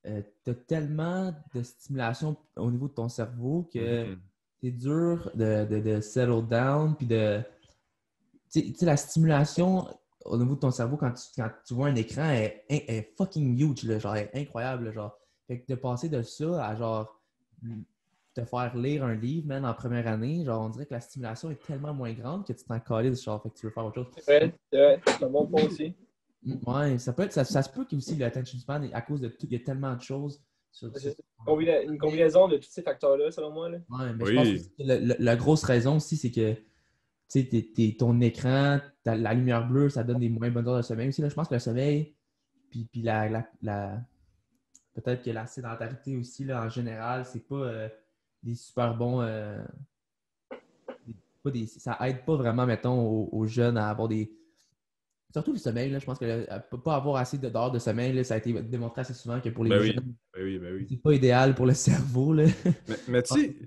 tu as tellement de stimulation au niveau de ton cerveau que c'est dur de settle down puis de... Tu sais, la stimulation au niveau de ton cerveau quand tu vois un écran est fucking huge, là, genre, est incroyable, là, genre. Fait que de passer de ça à genre te faire lire un livre, man, en première année, genre on dirait que la stimulation est tellement moins grande que tu t'en calisses, genre, fait que tu veux faire autre chose. C'est vrai, c'est un bon point aussi. Ouais, ça se peut qu'il y ait aussi l'attention span à cause de tout, il y a tellement de choses. C'est une combinaison de tous ces facteurs-là, selon moi. Là. Ouais, mais je pense que la grosse raison aussi, c'est que tu sais, ton écran, la lumière bleue, ça donne des moins bonnes heures de sommeil aussi. Là, je pense que le sommeil, puis peut-être que la sédentarité aussi, là, en général, c'est pas des super bons... ça aide pas vraiment, mettons, aux jeunes à avoir des... Surtout le sommeil, là, je pense que pas avoir assez d'heures de sommeil, là, ça a été démontré assez souvent que pour les jeunes, c'est pas idéal pour le cerveau. Là. Mais tu sais,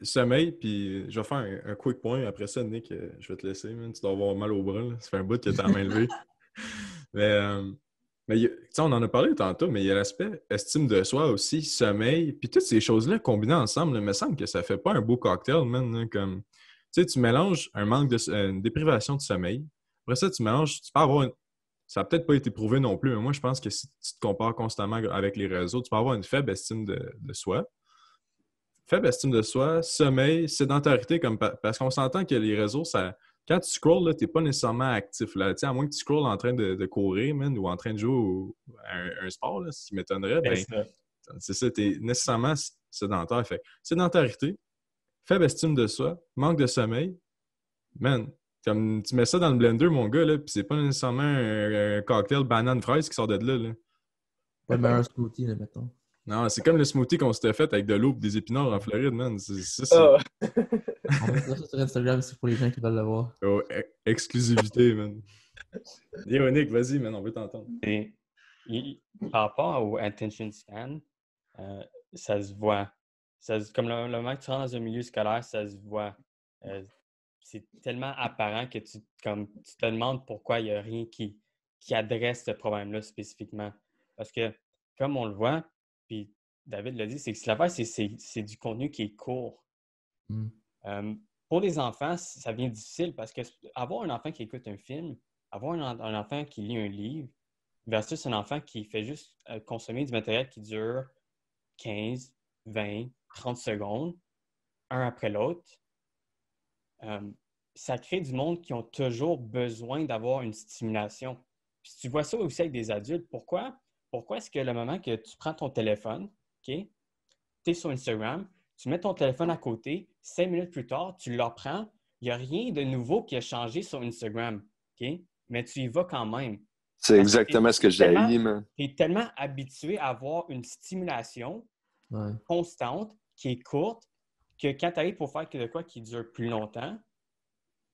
sommeil, puis je vais faire un quick point. Après ça, Nick, je vais te laisser. Man. Tu dois avoir mal au bras. Là. Ça fait un bout que tu as la main levée. Mais on en a parlé tantôt, mais il y a l'aspect estime de soi aussi, sommeil, puis toutes ces choses-là combinées ensemble, il me semble que ça fait pas un beau cocktail, man. Là, comme... sais, tu mélanges un manque une déprivation de sommeil. Après ça, tu mélanges, tu peux avoir ça n'a peut-être pas été prouvé non plus, mais moi, je pense que si tu te compares constamment avec les réseaux, tu peux avoir une faible estime de soi. Faible estime de soi, sommeil, sédentarité, parce qu'on s'entend que les réseaux, quand tu scrolls, tu n'es pas nécessairement actif. Là. À moins que tu scrolls en train de courir, man, ou en train de jouer à un sport, là, ce qui m'étonnerait, ben, c'est ça, tu es nécessairement sédentaire. Fait sédentarité, faible estime de soi, manque de sommeil, man, comme tu mets ça dans le blender, mon gars, là, puis c'est pas nécessairement un cocktail banane-fraise qui sort de là. Pas le meilleur smoothie, là, mettons. Non, c'est comme le smoothie qu'on s'était fait avec de l'eau et des épinards en Floride, man. Ah. On va mettre ça sur Instagram, c'est pour les gens qui veulent le voir. Oh, exclusivité, man. Nick, vas-y, man, on veut t'entendre. Par rapport au attention span, ça se voit. Comme le moment que tu rentres dans un milieu scolaire, ça se voit. C'est tellement apparent que tu te demandes pourquoi il n'y a rien qui adresse ce problème-là spécifiquement. Parce que, comme on le voit, puis David l'a dit, c'est que l'affaire, c'est du contenu qui est court. Pour les enfants, ça devient difficile parce que avoir un enfant qui écoute un film, avoir un enfant qui lit un livre, versus un enfant qui fait juste consommer du matériel qui dure 15, 20, 30 secondes, un après l'autre, ça crée du monde qui ont toujours besoin d'avoir une stimulation. Puis tu vois ça aussi avec des adultes. Pourquoi? Pourquoi est-ce que le moment que tu prends ton téléphone, OK, tu es sur Instagram, tu mets ton téléphone à côté, 5 minutes plus tard, tu le reprends, il n'y a rien de nouveau qui a changé sur Instagram, OK? Mais tu y vas quand même. C'est exactement ce que j'ai dit, man. Tu es tellement habitué à avoir une stimulation constante, qui est courte, que quand tu arrives pour faire de quoi qui dure plus longtemps,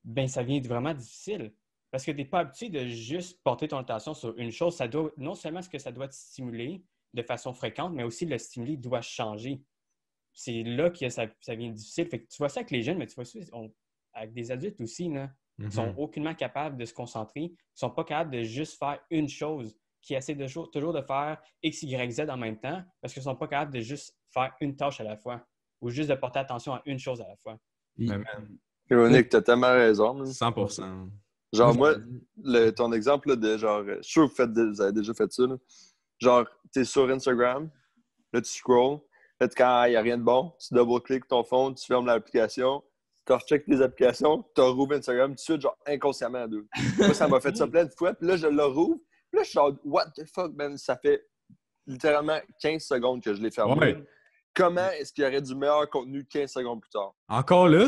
ben ça devient vraiment difficile. Parce que tu n'es pas habitué de juste porter ton attention sur une chose. Ça doit, non seulement est-ce que ça doit te stimuler de façon fréquente, mais aussi le stimuli doit changer. C'est là que ça devient difficile. Fait que tu vois ça avec les jeunes, mais tu vois ça avec des adultes aussi, là. Ils sont aucunement capables de se concentrer. Ils ne sont pas capables de juste faire une chose, qui essaient toujours de faire X, Y, Z en même temps, parce qu'ils ne sont pas capables de juste faire une tâche à la fois ou juste de porter attention à une chose à la fois. Nick, t'as tellement raison. Man. 100%. Genre, moi, ton exemple là, de genre, je suis sûr que vous avez déjà fait ça. Là. Genre, t'es sur Instagram, là, tu scrolls, là, quand il n'y a rien de bon, tu double-cliques ton phone, tu fermes l'application, tu recheckes tes applications, tu rouvres Instagram tout de suite, genre, inconsciemment à deux. Moi, ça m'a fait ça plein de fois, puis là, je le rouvre, puis là, je suis genre, what the fuck, man, ça fait littéralement 15 secondes que je l'ai fermé. Ouais. Comment est-ce qu'il y aurait du meilleur contenu 15 secondes plus tard? Encore là,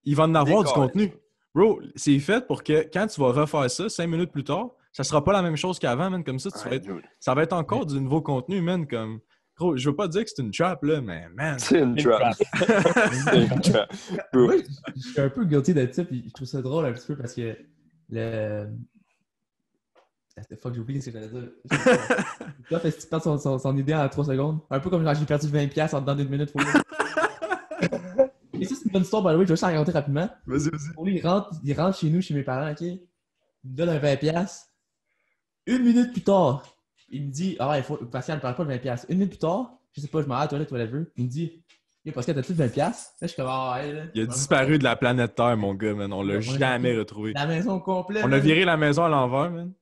il va en avoir du contenu. Bro, c'est fait pour que quand tu vas refaire ça 5 minutes plus tard, ça sera pas la même chose qu'avant, man. Comme ça, ça va être encore du nouveau contenu, man. Comme, gros, je veux pas dire que c'est une trap, là, mais man. C'est une trap. C'est une trap. Oui, je suis un peu guilty de ça, puis je trouve ça drôle un petit peu parce que fuck, j'ai oublié ce que j'allais dire. Là, fait que tu perds son idée en 3 secondes. Un peu comme quand j'ai perdu 20$ en dedans d'une minute. Et ça, c'est une bonne histoire, by the way. Je vais juste en raconter rapidement. Vas-y. Il rentre chez nous, chez mes parents, OK? Il me donne un 20$. Une minute plus tard, il me dit, Pascal ne parle pas de 20$. Une minute plus tard, je sais pas, je m'en vais à la toilette, whatever. Il me dit, yo, Pascal, t'as-tu de 20$? Là, je suis comme, là. Il a disparu de la planète Terre, mon gars, man. On l'a jamais retrouvé. La maison complète. On a viré la maison à l'envers, man.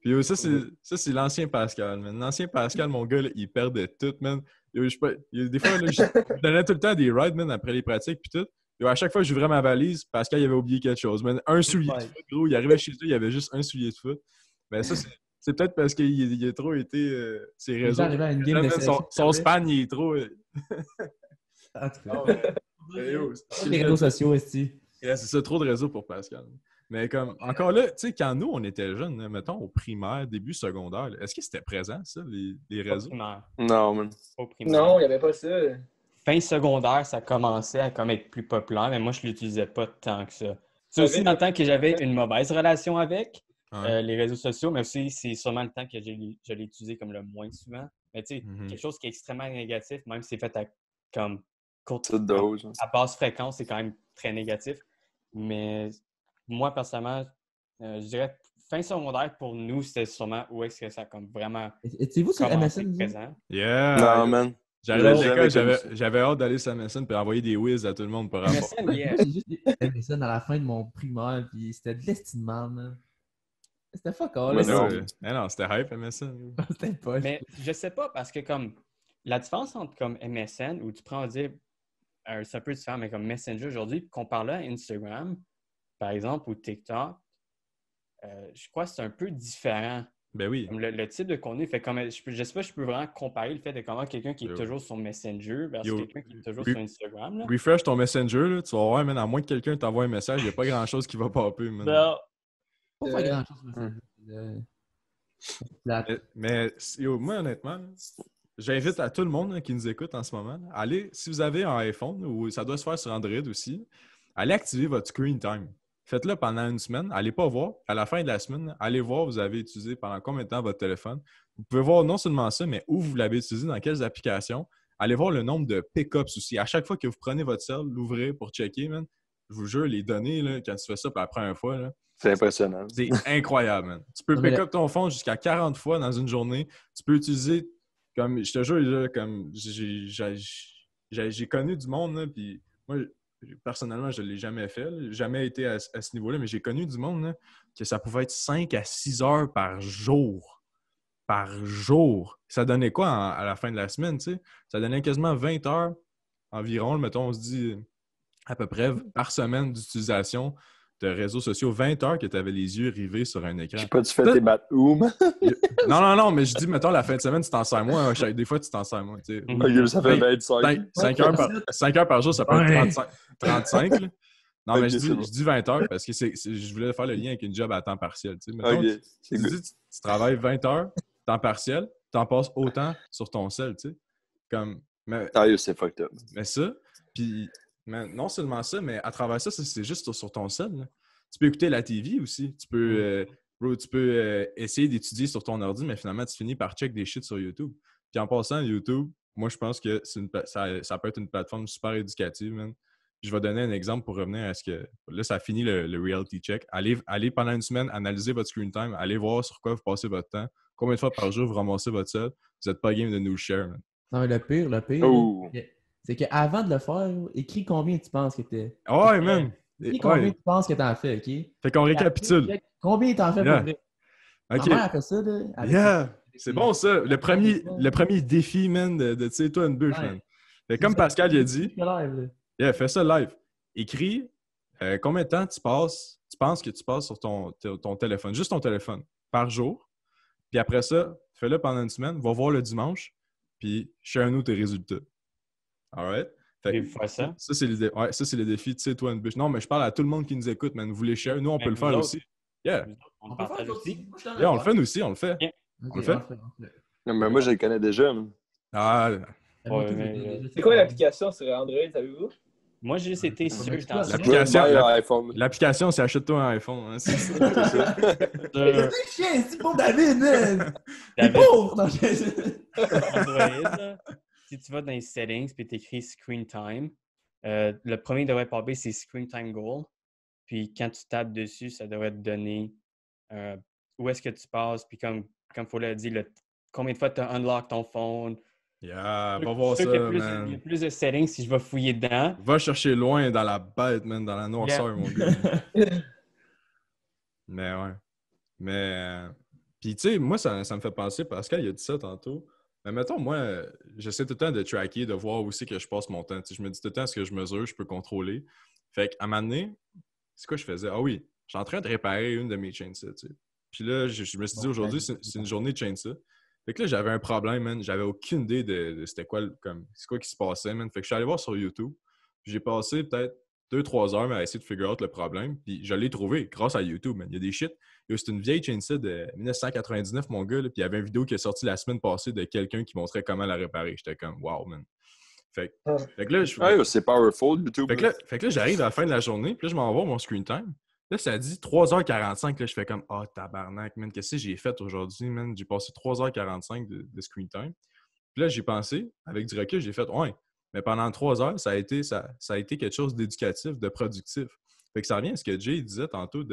Puis ça, c'est l'ancien Pascal, man. L'ancien Pascal, mon gars, là, il perdait tout, man. Des fois, là, je donnais tout le temps des rides, man, après les pratiques, puis tout. À chaque fois que j'ouvrais ma valise, Pascal, il avait oublié quelque chose, man. Un soulier de foot, gros. Il arrivait chez lui, il y avait juste un soulier de foot. Mais ça, c'est peut-être parce qu'il a trop été... ses réseaux. Son span, il est trop... En tout cas. Les réseaux sociaux, aussi. C'est ça, trop de réseaux pour Pascal. Mais comme, encore là, tu sais, quand nous, on était jeunes, mettons, au primaire, début secondaire, est-ce que c'était présent, ça, les réseaux? Non, man. Non, il n'y avait pas ça. Fin secondaire, ça commençait à comme être plus populaire, mais moi, je ne l'utilisais pas tant que ça. C'est aussi dans le temps que j'avais une mauvaise relation avec les réseaux sociaux, mais aussi, c'est sûrement le temps que je l'ai utilisé comme le moins souvent. Mais tu sais, quelque chose qui est extrêmement négatif, même si c'est fait à basse fréquence, c'est quand même très négatif. Mais moi, personnellement, je dirais fin secondaire, pour nous, c'était sûrement où est-ce que ça a comme vraiment étiez-vous sur MSN? présent. Yeah! Non, man. J'arrivais de J'ai l'école, jamais connu ça. j'avais hâte d'aller sur MSN et envoyer des whiz à tout le monde par rapport. MSN, yeah. J'ai juste aimé ça à la fin de mon primaire, puis c'était de l'estimement, man. C'était fuck all. Mais là. non. Non, c'était hype MSN. C'était pas. Mais je sais pas, parce que comme la différence entre comme MSN, où tu prends, on va dire, c'est un peu différent, mais comme Messenger aujourd'hui, puis qu'on parle à Instagram, par exemple, ou TikTok, je crois que c'est un peu différent. Ben oui. Comme le type de contenu, fait comme, je sais pas si je peux vraiment comparer le fait de comment quelqu'un qui est Yo. toujours sur Messenger versus Yo. quelqu'un qui est toujours Oui. sur Instagram. Là. Refresh ton Messenger, là, tu vas voir, man, à moins que quelqu'un t'envoie un message, il n'y a pas grand-chose qui va popper, man. Non. Pas faire grand chose. Mais yo, moi, honnêtement, là, j'invite à tout le monde là, qui nous écoute en ce moment, là, allez, si vous avez un iPhone, ou ça doit se faire sur Android aussi, allez activer votre screen time. Faites-le pendant une semaine. Allez pas voir. À la fin de la semaine, allez voir vous avez utilisé pendant combien de temps votre téléphone. Vous pouvez voir non seulement ça, mais où vous l'avez utilisé, dans quelles applications. Allez voir le nombre de pick-ups aussi. À chaque fois que vous prenez votre cell, l'ouvrez pour checker, man. Je vous jure, les données, là, quand tu fais ça pour la première fois, là, C'est impressionnant. c'est incroyable, man. Tu peux pick up ton phone jusqu'à 40 fois dans une journée. Tu peux utiliser, comme je te jure, là, comme j'ai connu du monde, là, puis moi, personnellement, je ne l'ai jamais fait. J'ai jamais été à ce niveau-là, mais j'ai connu du monde là, que ça pouvait être 5 à 6 heures par jour. Par jour. Ça donnait quoi à la fin de la semaine, tu sais? Ça donnait quasiment 20 heures environ, mettons, on se dit à peu près par semaine d'utilisation de réseaux sociaux. 20 heures que tu avais les yeux rivés sur un écran. Je sais pas, tu fais tes bat-oom. Non, mais je dis, mettons, la fin de semaine, tu t'en sers moins. Des fois, tu t'en sers moins. Tu sais. Ok, ça fait 25. 5 heures par jour, ça peut être 35. Là. Non, mais Ok, je c'est bon. dis 20 heures parce que je voulais faire le lien avec une job à temps partiel. Tu sais. Mettons, Ok, c'est tu good. dis, tu travailles 20 heures, temps partiel, tu en passes autant sur ton cell. Tu sais. Comme, Sérieux, c'est fucked up. mais ça, puis non seulement ça, mais à travers ça, c'est juste sur ton cell. Là. Tu peux écouter la TV aussi. Tu peux, essayer d'étudier sur ton ordi, mais finalement, tu finis par check des shit sur YouTube. Puis en passant, YouTube, moi, je pense que ça peut être une plateforme super éducative, man. Je vais donner un exemple pour revenir à ce que... Là, ça finit le reality check. Allez pendant une semaine, analyser votre screen time. Allez voir sur quoi vous passez votre temps. Combien de fois par jour vous ramassez votre cell. Vous n'êtes pas game de nous le share, man. Non, mais le pire, Oh. c'est qu'avant de le faire, écris combien tu penses que t'es. Ouais, man! Écris combien tu penses que t'en fais, OK? Fait qu'on récapitule. Combien t'en fais pour vrai? OK. Ma mère a fait ça, là. Yeah! C'est bon, ça. Le premier défi, man, de tu sais, toi, une bûche, man. Fait comme Pascal il a dit, fais ça live. Écris combien de temps tu penses que tu passes sur ton téléphone, juste ton téléphone, par jour. Puis après ça, fais-le pendant une semaine, va voir le dimanche, puis share-nous tes résultats. All right? Fait que, ça, c'est le défi, tu sais, toi, une bûche. Non, mais je parle à tout le monde qui nous écoute, man. Vous les share. Nous, on peut le faire aussi. Yeah. On partage aussi. Yeah, on le fait, nous aussi, on le fait. Yeah. On le fait. Non, mais moi, je le connais déjà. Man. Ah, c'est quoi l'application sur Android, savez-vous? Moi, j'ai juste été sûr. L'application, c'est achète-toi un iPhone. Hein, c'est ça. C'est chien, c'est pour David, man! C'est pauvre! Android, si tu vas dans les settings et tu écris Screen Time, le premier devrait popper, c'est Screen Time Goal. Puis quand tu tapes dessus, ça devrait te donner où est-ce que tu passes. Puis comme Folo a dit, combien de fois tu as unlock ton phone. Yeah, va voir ça, man. Il y a plus de settings si je vais fouiller dedans. Va chercher loin dans la bête, man, dans la noirceur, mon gars. Mais ouais. Mais, puis tu sais, moi, ça me fait penser, Pascal, il a dit ça tantôt. Mais mettons, moi, j'essaie tout le temps de tracker, de voir où c'est que je passe mon temps. T'sais, je me dis tout le temps ce que je mesure, je peux contrôler. Fait qu'à un moment donné, c'est quoi je faisais? Ah oui, je suis en train de réparer une de mes chainsets, tu sais. Puis là, je me suis dit aujourd'hui, c'est une journée de chainsaw. Fait que là, j'avais un problème, man. J'avais aucune idée de c'était quoi, c'est quoi qui se passait, man. Fait que je suis allé voir sur YouTube. Puis j'ai passé peut-être 2-3 heures à essayer de figure out le problème. Puis je l'ai trouvé grâce à YouTube, man. Il y a des shit. C'est une vieille chainsaw de 1999, mon gars. Là, puis il y avait une vidéo qui est sortie la semaine passée de quelqu'un qui montrait comment la réparer. J'étais comme, wow, man. Fait que là, c'est powerful, YouTube. Fait que là, j'arrive à la fin de la journée. Puis là, je m'envoie mon screen time. Là, ça dit 3h45. Là, je fais comme, tabarnak, man, qu'est-ce que j'ai fait aujourd'hui, man? J'ai passé 3h45 de screen time. Puis là, j'ai pensé, avec du recul, j'ai fait, ouais, mais pendant 3 heures, ça a été quelque chose d'éducatif, de productif. Fait que ça revient à ce que Jay disait tantôt,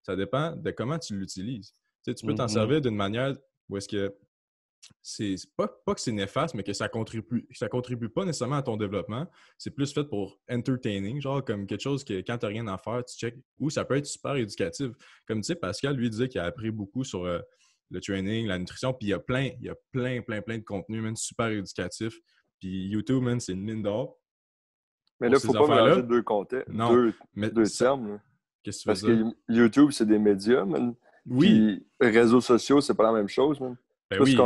ça dépend de comment tu l'utilises. Tu sais, tu peux t'en servir d'une manière où est-ce que c'est pas que c'est néfaste, mais que ça contribue pas nécessairement à ton développement. C'est plus fait pour entertaining, genre comme quelque chose que quand t'as rien à faire, tu check. Ou ça peut être super éducatif. Comme tu sais, Pascal, lui, disait qu'il a appris beaucoup sur le training, la nutrition, puis il y a plein de contenus, man, super éducatifs. Puis YouTube, man, c'est une mine d'or. Mais là, il ne faut pas mélanger deux contextes, deux termes. Là. Qu'est-ce que tu Parce veux dire? que YouTube, c'est des médias, man. Oui. Puis réseaux sociaux, c'est pas la même chose, man. Ben oui.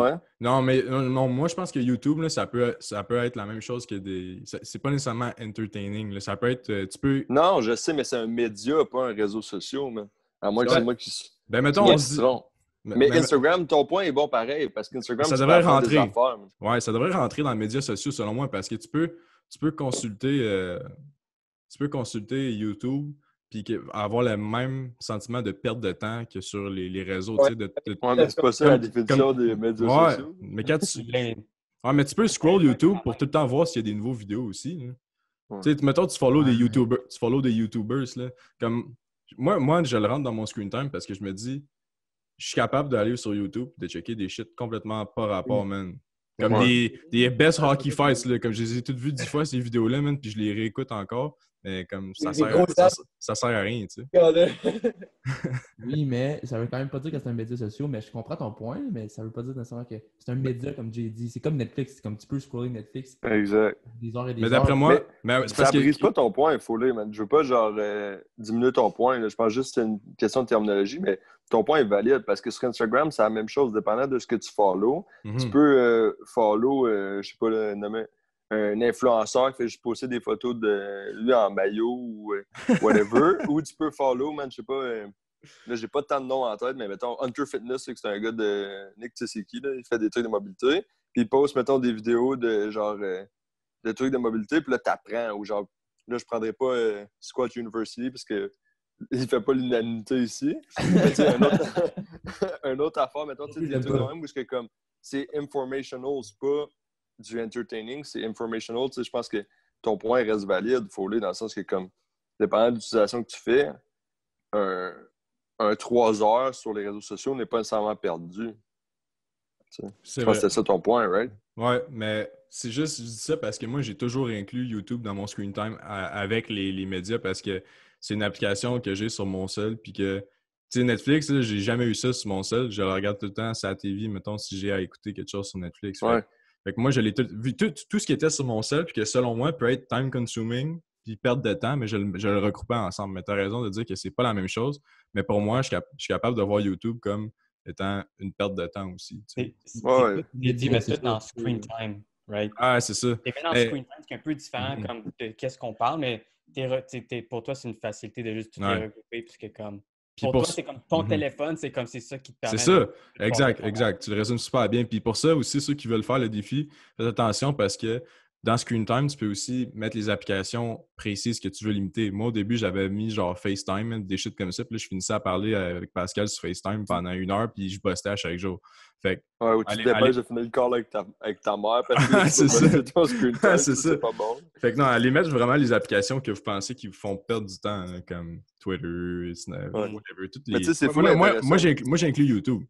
Non, mais non, moi, je pense que YouTube, là, ça peut être la même chose que des... C'est pas nécessairement entertaining. Là. Ça peut être... tu peux... Non, je sais, mais c'est un média, pas un réseau social, man. À moins que c'est moi qui... Ben, mettons, on se dit... Mais Instagram, ton point est bon pareil, parce qu'Instagram, ça devrait rentrer. Ouais, ça devrait rentrer dans les médias sociaux, selon moi, parce que tu peux consulter... tu peux consulter YouTube puis avoir le même sentiment de perte de temps que sur les réseaux. Ouais, mais c'est pas ça la définition des médias sociaux. Mais quand mais tu peux scroll YouTube pour tout le temps voir s'il y a des nouveaux vidéos aussi. Ouais. Mettons, tu follow des YouTubers. Là. Comme, moi, je le rentre dans mon screen time parce que je me dis, je suis capable d'aller sur YouTube et de checker des shit complètement pas rapport, man. Comme des best hockey fights, là, comme je les ai toutes vues 10 fois, ces vidéos-là, man, puis je les réécoute encore. Mais comme ça sert à rien, tu sais. Oui, mais ça veut quand même pas dire que c'est un média social, mais je comprends ton point, mais ça veut pas dire nécessairement que c'est un média, comme j'ai dit. C'est comme Netflix, c'est comme tu peux scroller Netflix. Exact. Des heures et des mais d'après moi, ça brise pas ton point, il faut lire, man. Je veux pas, genre, diminuer ton point. Là. Je pense juste que c'est une question de terminologie, mais ton point est valide parce que sur Instagram, c'est la même chose. Dépendant de ce que tu follow, tu peux follow, je sais pas le nommer, un influenceur qui fait juste poster des photos de lui en maillot ou whatever. Ou tu peux follow, man, je sais pas, là, j'ai pas tant de noms en tête, mais mettons, Hunter Fitness, c'est un gars de Nick Tseseki, là, il fait des trucs de mobilité. Puis il poste, mettons, des vidéos de genre, de trucs de mobilité, puis là, t'apprends. Ou genre, là, je prendrais pas Squat University parce que il fait pas l'unanimité ici. Mais tu sais, un autre affaire, mettons, tu sais, des trucs quand même où c'est comme, c'est informational, c'est pas du entertaining, c'est informational. Tu sais, je pense que ton point reste valide, il faut lire dans le sens que, comme, dépendant de l'utilisation que tu fais, un 3 heures sur les réseaux sociaux n'est pas nécessairement perdu. Je pense que c'était ça ton point, right? Ouais, mais c'est juste, je dis ça parce que moi, j'ai toujours inclus YouTube dans mon screen time avec les médias parce que c'est une application que j'ai sur mon cell, puis que, tu sais, Netflix, là, j'ai jamais eu ça sur mon cell. Je le regarde tout le temps sur la TV, mettons, si j'ai à écouter quelque chose sur Netflix. Ouais. Fait que moi, je l'ai vu tout ce qui était sur mon cell, puis que selon moi, peut être time-consuming, puis perte de temps, mais je le regroupais ensemble. Mais tu as raison de dire que c'est pas la même chose. Mais pour moi, je suis capable de voir YouTube comme étant une perte de temps aussi. Tu mets tout dans screen time, right? Ah, c'est ça. Tu mets dans screen time, c'est un peu différent comme de qu'est-ce qu'on parle, mais pour toi, c'est une facilité de juste tout les regrouper, puisque comme... Pour toi, c'est comme ton téléphone, c'est comme c'est ça qui te permet... C'est ça, exact. Tu le résumes super bien. Puis pour ça aussi, ceux qui veulent faire le défi, faites attention parce que dans Screen Time, tu peux aussi mettre les applications précises que tu veux limiter. Moi, au début, j'avais mis genre FaceTime, des shit comme ça. Puis là, je finissais à parler avec Pascal sur FaceTime pendant 1 heure, puis je postais à chaque jour. Fait que, ouais, ou tu te dépêches de finir le call avec ta mère parce que c'est ça. Ton Screen Time, c'est pas bon. Fait que non, allez mettre vraiment les applications que vous pensez qui vous font perdre du temps, hein, comme Twitter, Snap, whatever. Toutes les... Mais tu sais, c'est fou. Moi, j'inclus YouTube.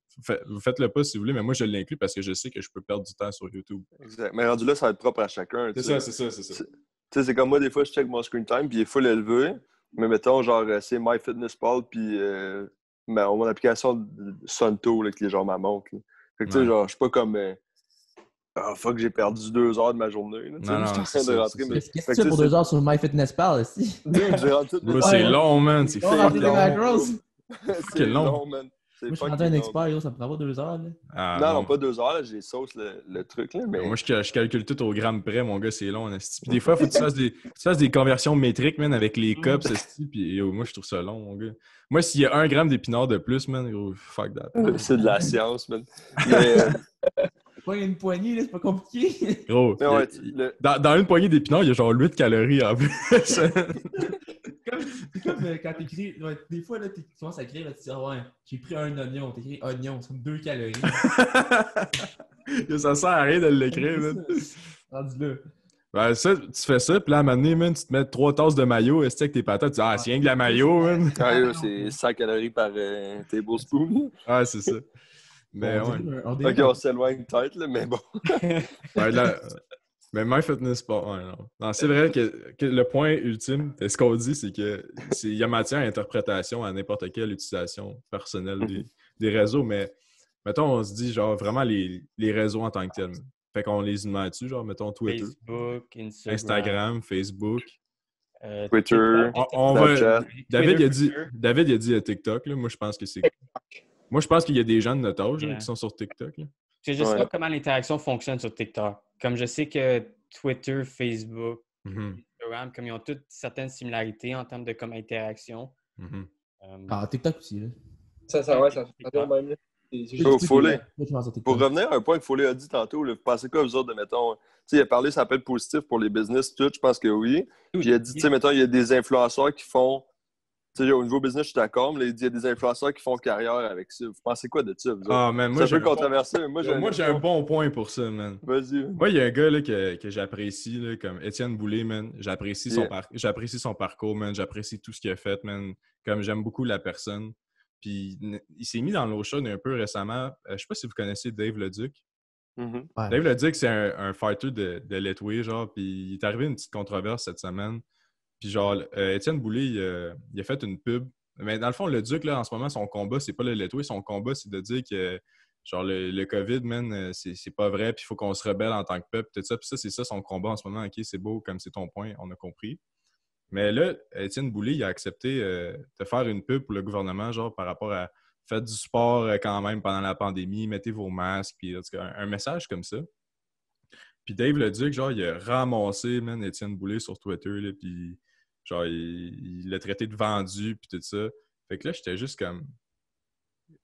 Vous faites-le pas si vous voulez, mais moi, je l'inclus parce que je sais que je peux perdre du temps sur YouTube. Exact. Mais rendu là, ça va être propre à chacun. C'est ça. Tu sais, c'est comme moi, des fois, je check mon screen time, puis il est full élevé. Mais mettons, genre, c'est MyFitnessPal, puis mon application Sunto, là, qui est genre ma montre. Là. Fait que, tu sais, genre, je suis pas comme... fuck, j'ai perdu 2 heures de ma journée. Là, non, je suis en train de rentrer. Qu'est-ce que tu fais pour 2 heures sur MyFitnessPal, aussi? C'est long, man. C'est long, man. Moi, je suis rendu un expert, ça me prend pas 2 heures. Là. Non, pas 2 heures. Là, j'ai sauce le truc. Là, mais... Moi, je calcule tout au gramme près, mon gars, c'est long. Puis des fois, il faut que tu fasses des conversions métriques, man, avec les cups. Puis moi, je trouve ça long, mon gars. Moi, s'il y a 1 gramme d'épinards de plus, man, fuck that. C'est de la science, man. Pas une poignée, là, c'est pas compliqué. Gros, dans une poignée d'épinards, il y a genre 8 calories en plus. C'est comme quand t'écris, des fois, là, tu commences à écrire, là, tu dis, ouais, j'ai pris un oignon, t'écris oignon, c'est comme 2 calories. Ça sert à rien de l'écrire, man. Rendu là. Ben, ça, tu fais ça, puis là, à un moment donné, man, tu te mets 3 tasses de maillot, est-ce que tes patates, tu dis, c'est rien que la maillot, man. C'est 100 calories par tablespoon. C'est ça. Mais On ouais. dirait un Ok, délire. on s'éloigne peut-être, là, mais bon. Ouais, mais MyFitnessPal, ouais, non. Non, c'est vrai que le point ultime de ce qu'on dit, c'est il y a matière à interprétation à n'importe quelle utilisation personnelle des réseaux, mais mettons, on se dit genre vraiment les réseaux en tant que tels. Fait qu'on les met dessus, genre mettons Twitter, Facebook, Instagram, Facebook. Twitter, On va. Snapchat. David, Twitter. il a dit TikTok, là. Moi, je pense que c'est. Moi, je pense qu'il y a des gens de notre âge là, Yeah. qui sont sur TikTok. Là. Je sais Ouais. pas comment l'interaction fonctionne sur TikTok. Comme je sais que Twitter, Facebook, Mhm, Instagram, comme ils ont toutes certaines similarités en termes de comme interaction. mhm. Ah, TikTok aussi, là. Ça fait même. Là. C'est juste- Faut Foley. Je pense sur Pour TikTok. revenir à un point que Foley a dit tantôt, là, vous pensez quoi, vous autres, de, mettons, tu sais, il a parlé, ça peut être positif pour les business, tout, je pense que oui. Puis il a dit, tu sais, mettons, il y a des influenceurs qui font, tu sais, au niveau business, je suis d'accord, mais il dit, il y a des influenceurs qui font carrière avec ça. Vous pensez quoi de ça, vous autres? Ah, man, C'est un peu controversé, mais moi, j'ai un bon point pour ça, man. Vas-y. Moi, il y a un gars là, que j'apprécie, là, comme Étienne Boulay, man. J'apprécie son parcours, man. J'apprécie tout ce qu'il a fait, man. Comme j'aime beaucoup la personne. Puis il s'est mis dans l'eau chaude un peu récemment. Je sais pas si vous connaissez Dave Leduc. Mhm. Ouais. Dave Leduc, c'est un fighter de Letway, genre. Puis il est arrivé une petite controverse cette semaine. Puis genre, Étienne Boulay, il a fait une pub. Mais dans le fond, Leduc, là, en ce moment, son combat, c'est pas le Letway. Son combat, c'est de dire que genre le COVID, man, c'est pas vrai. Puis il faut qu'on se rebelle en tant que peuple. Tout ça. Puis ça, c'est ça son combat en ce moment. OK, c'est beau, comme c'est ton point, on a compris. Mais là, Étienne Boulay, il a accepté de faire une pub pour le gouvernement, genre par rapport à faites du sport quand même pendant la pandémie, mettez vos masques, puis en tout cas, un message comme ça. Puis Dave Leduc, genre, il a ramassé, man, Étienne Boulay sur Twitter, là, puis genre, il l'a traité de vendu, puis tout ça. Fait que là, j'étais juste comme,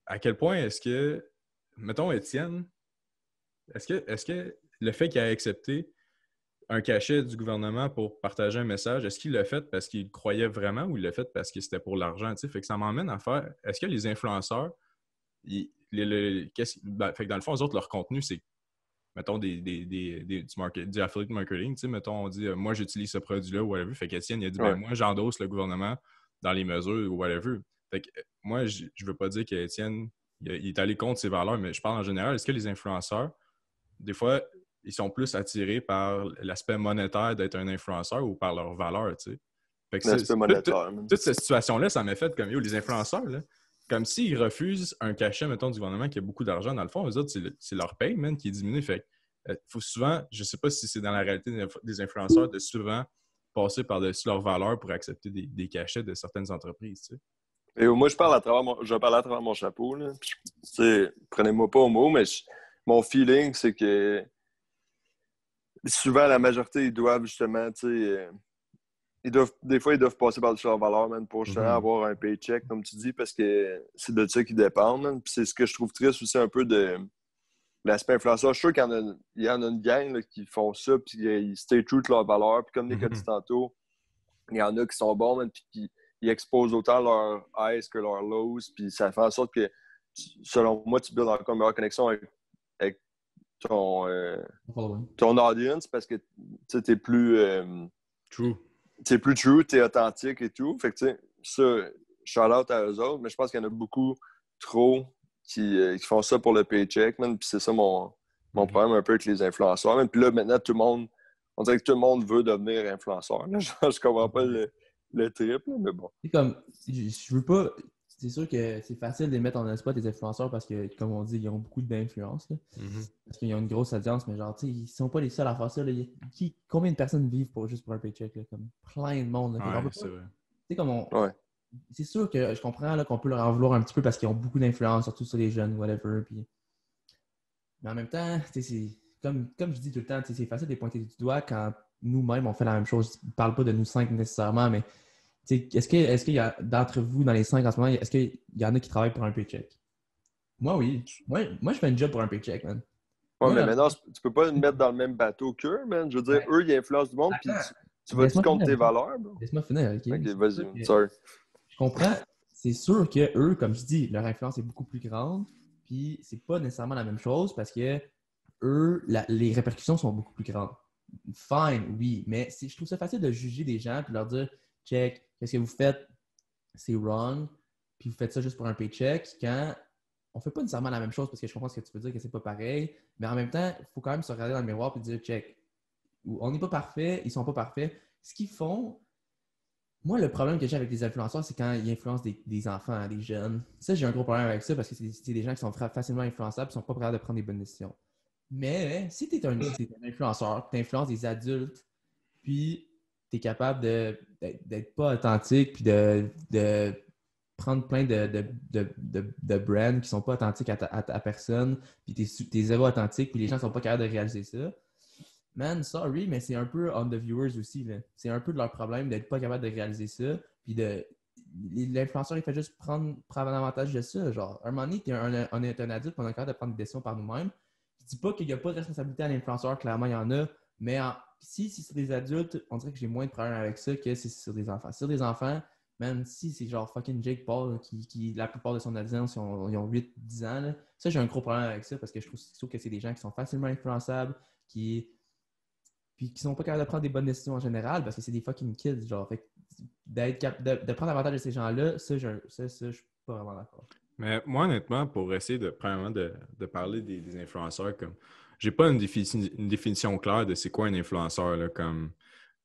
à quel point est-ce que, mettons, Étienne, est-ce que le fait qu'il ait accepté un cachet du gouvernement pour partager un message, est-ce qu'il l'a fait parce qu'il croyait vraiment ou il l'a fait parce que c'était pour l'argent? Fait que ça m'emmène à faire, est-ce que les influenceurs, fait que dans le fond, eux autres, leur contenu, c'est, mettons, du affiliate marketing. Mettons, on dit, moi, j'utilise ce produit-là ou whatever. Fait qu'Étienne, il a dit, ben, moi, j'endosse le gouvernement dans les mesures ou whatever. Fait que moi, je veux pas dire qu'Étienne, il est allé contre ses valeurs, mais je parle en général. Est-ce que les influenceurs, des fois, ils sont plus attirés par l'aspect monétaire d'être un influenceur ou par leurs valeurs, tu sais? Fait que L'aspect monétaire. toute cette situation-là, ça m'a fait comme, les influenceurs, là, comme s'ils refusent un cachet, mettons, du gouvernement qui a beaucoup d'argent, dans le fond, eux autres, c'est leur paye, man, qui est diminuée. Fait que, faut souvent, je sais pas si c'est dans la réalité des influenceurs, de souvent passer par-dessus leurs valeurs pour accepter des cachets de certaines entreprises, tu sais. Et moi, je parle à travers mon chapeau. Là. Puis, prenez-moi pas au mot, mais mon feeling, c'est que souvent, la majorité, ils doivent justement, des fois, ils doivent passer par-dessus leur valeur, man, pour justement avoir un paycheck, comme tu dis, parce que c'est de ça qu'ils dépendent. Man. Puis c'est ce que je trouve triste aussi un peu de l'aspect influenceur. Je suis sûr qu'il y en a une gang là, qui font ça, puis ils stay true de leurs valeurs. Puis comme Nick a dit tantôt, il y en a qui sont bons, man, puis qui ils exposent autant leurs highs que leurs lows, puis ça fait en sorte que, selon moi, tu builds encore une meilleure connexion avec ton audience parce que tu es plus True. T'es plus true, t'es authentique et tout. Fait que tu sais, ça, shout-out à eux autres, mais je pense qu'il y en a beaucoup trop qui font ça pour le paycheck, man. Puis c'est ça mon problème un peu avec les influenceurs. Man. Puis là, maintenant, on dirait que tout le monde veut devenir influenceur. Là. Je comprends pas le trip, là, mais bon. C'est comme, je veux pas. C'est sûr que c'est facile de les mettre en spot des influenceurs parce que, comme on dit, ils ont beaucoup d'influence. Parce qu'ils ont une grosse audience, mais genre, tu sais, ils sont pas les seuls à faire ça. Là. Combien de personnes vivent juste pour un paycheck? Là? Comme plein de monde. Là. Ouais, c'est vrai. C'est comme Ouais. C'est sûr que je comprends là, qu'on peut leur en vouloir un petit peu parce qu'ils ont beaucoup d'influence, surtout sur les jeunes, whatever. Puis... Mais en même temps, c'est comme je dis tout le temps, c'est facile de les pointer du doigt quand nous-mêmes on fait la même chose. Je ne parle pas de nous cinq nécessairement, mais est-ce qu'il y a d'entre vous dans les 5 en ce moment, est-ce qu'il y en a qui travaillent pour un paycheck? Moi, oui. Moi, je fais un job pour un paycheck, man. Ouais, mais maintenant, tu peux pas me mettre dans le même bateau qu'eux, man. Je veux dire, eux, ils influencent du monde, puis tu vas-tu compte tes valeurs, bro? Laisse-moi finir, OK? OK, vas-y, sorry. Je comprends. C'est sûr que eux, comme je dis, leur influence est beaucoup plus grande, puis c'est pas nécessairement la même chose parce que eux, les répercussions sont beaucoup plus grandes. Fine, oui, mais je trouve ça facile de juger des gens puis leur dire check, qu'est-ce que vous faites, c'est wrong, puis vous faites ça juste pour un paycheck quand on fait pas nécessairement la même chose parce que je comprends ce que tu veux dire, que c'est pas pareil. Mais en même temps, il faut quand même se regarder dans le miroir et dire, check, on n'est pas parfait, ils sont pas parfaits. Ce qu'ils font, moi, le problème que j'ai avec les influenceurs, c'est quand ils influencent des enfants, des jeunes. Ça, j'ai un gros problème avec ça parce que c'est des gens qui sont facilement influençables et sont pas prêts de prendre des bonnes décisions. Mais si tu es un influenceur, tu influences des adultes, puis tu es capable d'être pas authentique, puis de prendre plein de brands qui sont pas authentiques à ta personne, puis t'es zéro authentique, puis les gens sont pas capables de réaliser ça. Man, sorry, mais c'est un peu on the viewers aussi. Là. C'est un peu de leur problème d'être pas capable de réaliser ça, puis l'influenceur, il fait juste prendre avantage de ça. Genre, à un moment donné, on est un adulte, on est capable de prendre des décisions par nous-mêmes. Je dis pas qu'il n'y a pas de responsabilité à l'influenceur, clairement, il y en a, mais si c'est des adultes, on dirait que j'ai moins de problèmes avec ça que si c'est sur des enfants. Sur des enfants, man, si c'est genre fucking Jake Paul, qui la plupart de son audience, ils ont 8-10 ans, là, ça, j'ai un gros problème avec ça parce que je trouve que c'est des gens qui sont facilement influençables, puis qui sont pas capables de prendre des bonnes décisions en général parce que c'est des fucking kids, genre. Fait de prendre avantage de ces gens-là, ça, je suis pas vraiment d'accord. Mais moi, honnêtement, pour essayer premièrement de parler des influenceurs, comme j'ai pas une définition claire de c'est quoi un influenceur. Là, comme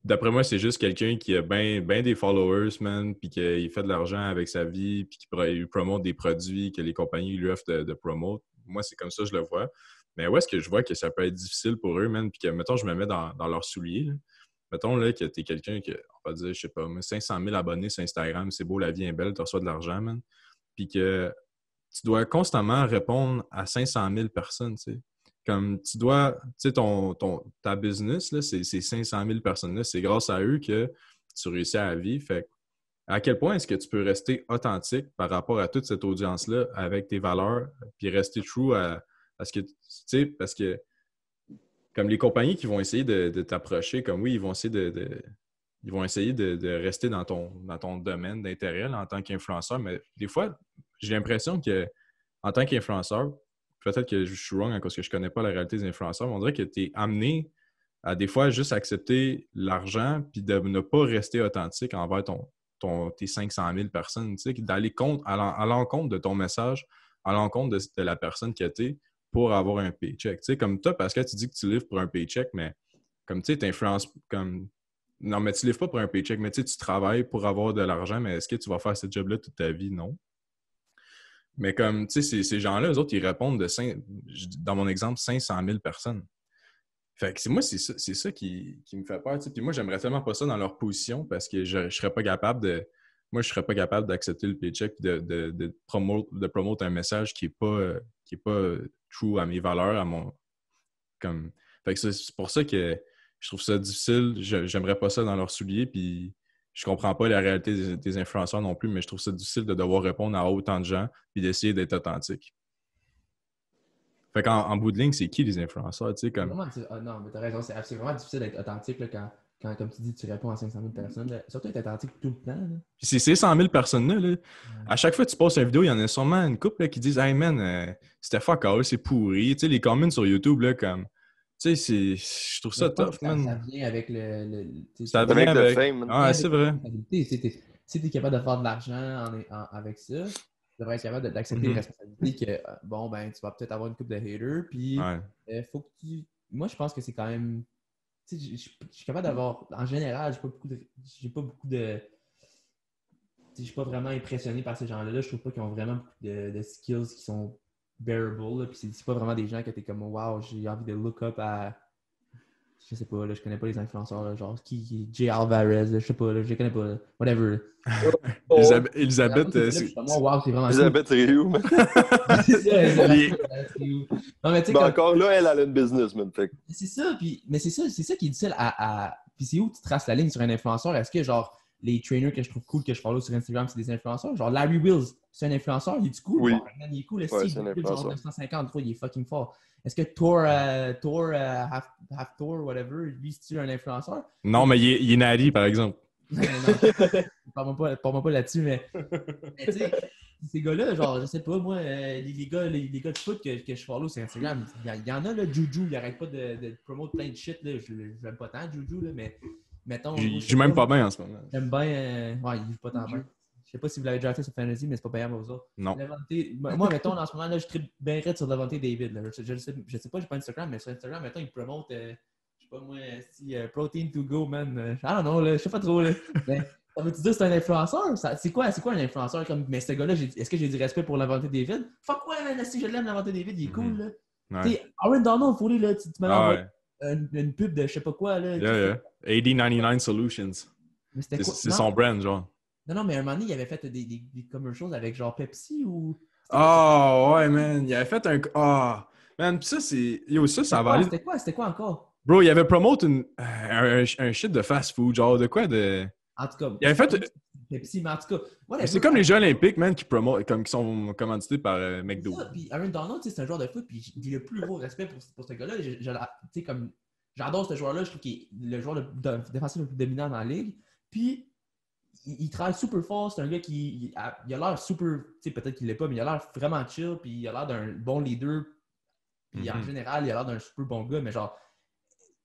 d'après moi, c'est juste quelqu'un qui a bien des followers, man, puis qu'il fait de l'argent avec sa vie, puis qu'il promote des produits que les compagnies lui offrent de promote. Moi, c'est comme ça que je le vois. Mais où est-ce que je vois que ça peut être difficile pour eux, man, puis que, mettons, je me mets dans leurs souliers, là. Mettons là, que t'es quelqu'un qui, on va dire, je sais pas, 500 000 abonnés sur Instagram, c'est beau, la vie est belle, tu reçois de l'argent, man. Puis que tu dois constamment répondre à 500 000 personnes, tu sais. Comme tu dois, tu sais, ta business, là, ces 500 000 personnes-là, c'est grâce à eux que tu réussis à vivre. Fait à quel point est-ce que tu peux rester authentique par rapport à toute cette audience-là avec tes valeurs, puis rester true à ce que, tu sais, parce que comme les compagnies qui vont essayer de t'approcher, comme oui, ils vont essayer ils vont essayer de rester dans ton domaine d'intérêt là, en tant qu'influenceur, mais des fois, j'ai l'impression que en tant qu'influenceur, peut-être que je suis wrong parce que je connais pas la réalité des influenceurs, mais on dirait que tu es amené à des fois juste accepter l'argent puis de ne pas rester authentique envers tes 500 000 personnes, tu sais, d'aller à l'encontre de ton message, à l'encontre de la personne que tu es pour avoir un paycheck. Tu sais, comme toi, parce que tu dis que tu livres pour un paycheck, mais comme tu sais, tu influences comme. Non, mais tu livres pas pour un paycheck, mais tu sais, tu travailles pour avoir de l'argent, mais est-ce que tu vas faire ce job-là toute ta vie? Non. Mais comme, tu sais, ces gens-là, eux autres, ils répondent dans mon exemple, 500 000 personnes. Fait que moi, c'est ça qui me fait peur. Puis moi, j'aimerais tellement pas ça dans leur position parce que je serais pas capable de. Moi, je serais pas capable d'accepter le paycheck et de promouvoir un message qui est pas true à mes valeurs, à mon. Comme. Fait que c'est pour ça que je trouve ça difficile. J'aimerais pas ça dans leurs souliers. Puis je comprends pas la réalité des influenceurs non plus, mais je trouve ça difficile de devoir répondre à autant de gens puis d'essayer d'être authentique. Fait qu'en bout de ligne, c'est qui les influenceurs, tu sais, comme... Non, mais t'as raison, c'est vraiment difficile d'être authentique là, quand, comme tu dis, tu réponds à 500 000 personnes. Là. Surtout être authentique tout le temps. Là. Puis ces 100 000 personnes-là, à chaque fois que tu postes une vidéo, il y en a sûrement une couple là, qui disent « Hey man, c'était fuck all, c'est pourri. » Tu sais, les comments sur YouTube, là, comme... Tu sais, je trouve ça tough, man. Ça vient avec ça vient avec le fame. Ah, c'est vrai. Si tu es capable de faire de l'argent avec ça, tu devrais être capable d'accepter les responsabilités que, bon, ben, tu vas peut-être avoir une couple de haters, puis faut que tu... Moi, je pense que c'est quand même... Tu sais, je suis capable d'avoir... En général, j'ai pas beaucoup de... Je suis pas vraiment impressionné par ces gens-là. Je trouve pas qu'ils ont vraiment beaucoup de skills qui sont bearable. Puis c'est pas vraiment des gens que t'es comme wow, j'ai envie de look up à. Je sais pas, là, je connais pas les influenceurs, là, genre qui Jay Alvarez, là, je sais pas, là, je les connais pas, là, whatever. Elisabeth. Wow, c'est vraiment Elisabeth Rioux, man. C'est ça, Elisabeth. Non, mais tu sais, encore là, elle a une business, man. Fait. C'est ça, mais c'est ça qui est difficile à. Puis c'est où tu traces la ligne sur un influenceur? Est-ce que genre les trainers que je trouve cool, que je follow sur Instagram, c'est des influenceurs? Genre Larry Wills, c'est un influenceur, il est cool? Oui. Bon, man, il est cool, ouais, c'est un influenceur. Genre 950 fois, il est fucking fort. Est-ce que Thor, Half Thor, whatever, lui, c'est-tu un influenceur? Non, mais il est natty, par exemple. Non, parle-moi pas là-dessus, mais tu sais, ces gars-là, genre, je sais pas, moi, les gars de foot que je follow sur Instagram, il y en a, là, Juju, il arrête pas de promote plein de shit, là, je l'aime pas tant, Juju, là, mais mettons... Je joue même pas bien en ce moment. J'aime bien... ouais, il joue pas tant bien. sais pas si vous l'avez déjà fait sur Fantasy, mais c'est pas payant pour vous autres. Non. Moi, mettons, en ce moment, là, je tripe bien raide sur Lavonte David. Là. Je sais pas, j'ai pas Instagram, mais sur Instagram, mettons, il promote, je sais pas moi, Protein to go, man. I don't know, là, je sais pas trop. Là. Mais ça veut-tu dire que c'est un influenceur? C'est quoi un influenceur? Mais ce gars-là, est-ce que j'ai du respect pour Lavonte David? Fuck ouais, man, si je l'aime, Lavonte David, il est cool. Là. Ouais. Tu sais, Aaron Donald, faut là, tu m'as envoyé ouais. une pub de je sais pas quoi. Là, Yeah. 8099 Solutions. Mais c'était quoi? C'est son brand, genre. Non, mais un moment donné, il avait fait des commercials avec genre Pepsi ou. Ouais, man. Il avait fait un. Man, pis ça, c'est. Yo, ça va aller. C'était quoi encore? Bro, il avait promote un shit de fast-food, genre de quoi de. En tout cas, il avait fait. Pepsi, mais en tout cas. C'est comme les Jeux Olympiques, man, qui sont commandités par McDo. Puis Aaron Donald, c'est un joueur de foot, puis j'ai le plus gros respect pour ce gars-là. J'adore ce joueur-là, je trouve qu'il est le joueur défensif le plus dominant dans la ligue. Puis, il travaille super fort, c'est un gars qui a l'air super, tu sais, peut-être qu'il l'est pas, mais il a l'air vraiment chill, puis il a l'air d'un bon leader. Puis en général, il a l'air d'un super bon gars, mais genre,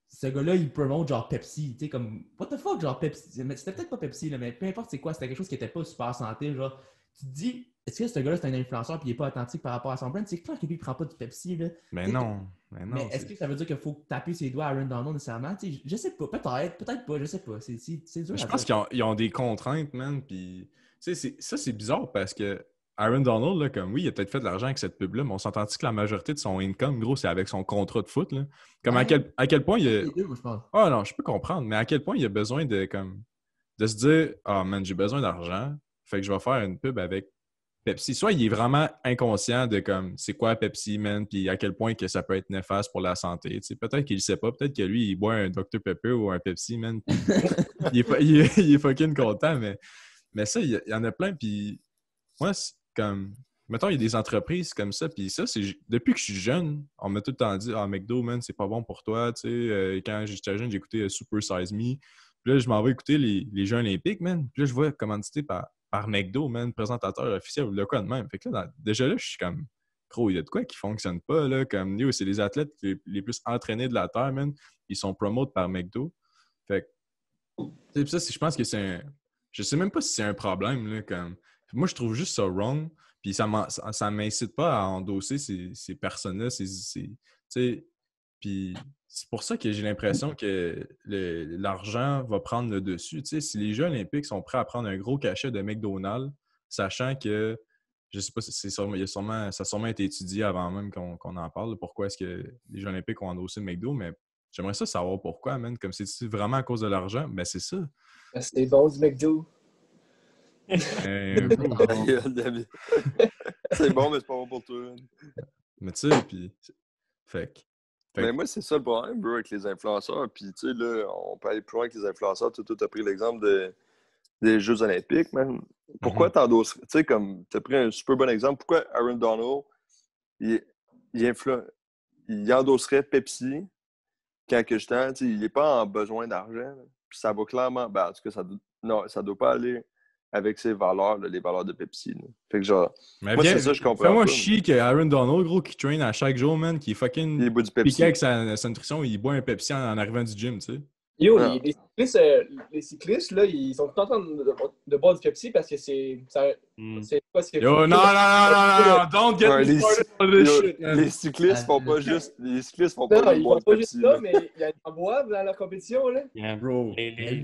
ce gars-là, il promote genre Pepsi, tu sais, comme, what the fuck, genre Pepsi. Mais c'était peut-être pas Pepsi, là, mais peu importe c'est quoi, c'était quelque chose qui était pas super santé, genre, tu te dis, est-ce que ce gars-là, c'est un influenceur puis il est pas authentique par rapport à son brand? C'est clair que lui, il prend pas du Pepsi, là. Mais non. Mais est-ce que ça veut dire qu'il faut taper ses doigts à Aaron Donald nécessairement? T'sais, je sais pas, peut-être pas, je sais pas. C'est dur. Je pense qu'ils ont des contraintes, man. Puis, ça, c'est bizarre parce que Aaron Donald, là, comme oui, il a peut-être fait de l'argent avec cette pub-là, mais on s'entend que la majorité de son income, gros, c'est avec son contrat de foot. Là. Comme à quel point il a. Les deux, moi, je pense. Ah non, je peux comprendre, mais à quel point il a besoin de se dire man, j'ai besoin d'argent, fait que je vais faire une pub avec Pepsi. Soit il est vraiment inconscient de c'est quoi Pepsi, man, puis à quel point que ça peut être néfaste pour la santé. T'sais, peut-être qu'il ne sait pas, peut-être que lui, il boit un Dr Pepper ou un Pepsi, man, puis il est fucking content, mais ça, il y en a plein, puis moi, c'est comme... Mettons, il y a des entreprises comme ça, puis ça, c'est... Depuis que je suis jeune, on m'a tout le temps dit « Ah, McDo, man, c'est pas bon pour toi, tu sais. Quand j'étais jeune, j'écoutais Super Size Me. Puis là, je m'en vais écouter les Jeux Olympiques, man. Puis là, je vois commandité par McDo, man, présentateur officiel ou de quoi de même. Fait que là, déjà là, je suis comme... Gros, il y a de quoi qui fonctionne pas, là. Comme, c'est les athlètes les plus entraînés de la Terre, man. Ils sont promotes par McDo. Fait que... ça, je pense que c'est un... Je sais même pas si c'est un problème, là, comme... Moi, je trouve juste ça wrong. Puis ça m'incite pas à endosser ces personnes-là. Puis c'est pour ça que j'ai l'impression que l'argent va prendre le dessus. T'sais, si les Jeux Olympiques sont prêts à prendre un gros cachet de McDonald's, sachant que, je sais pas, ça a sûrement été étudié avant même qu'on en parle, pourquoi est-ce que les Jeux Olympiques ont endossé le McDo, mais j'aimerais ça savoir pourquoi, man. Comme c'est vraiment à cause de l'argent, ben c'est ça. C'est bon du McDo. C'est bon, mais c'est pas bon pour toi. Mais tu sais, puis... Mais moi, c'est ça le problème, bro, avec les influenceurs. Puis, tu sais, là, on peut aller plus loin avec les influenceurs. Tu as pris l'exemple des Jeux Olympiques, man. Pourquoi t'endosserais... Tu sais, comme, t'as pris un super bon exemple. Pourquoi Aaron Donald, il endosserait Pepsi quand, justement, tu sais, il n'est pas en besoin d'argent. Puis ça va clairement... Ben, en tout cas, ça doit pas aller avec ses valeurs, là, les valeurs de Pepsi. Là. Fait que genre, mais moi, c'est ça, je comprends. Fais-moi chier que Aaron Donald, gros, qui traîne à chaque jour, man, qui est fucking il boit du Pepsi. piqué avec sa nutrition, il boit un Pepsi en arrivant du gym, tu sais. Yo, les cyclistes, là, ils sont tout en train de boire du Pepsi parce que c'est quoi? Yo, non, don't get me started on this shit, man. Les cyclistes font pas juste... Les cyclistes font Non, pas ils font pas juste ça, mais ils en boivent dans leur compétition, là. Yeah. Bro.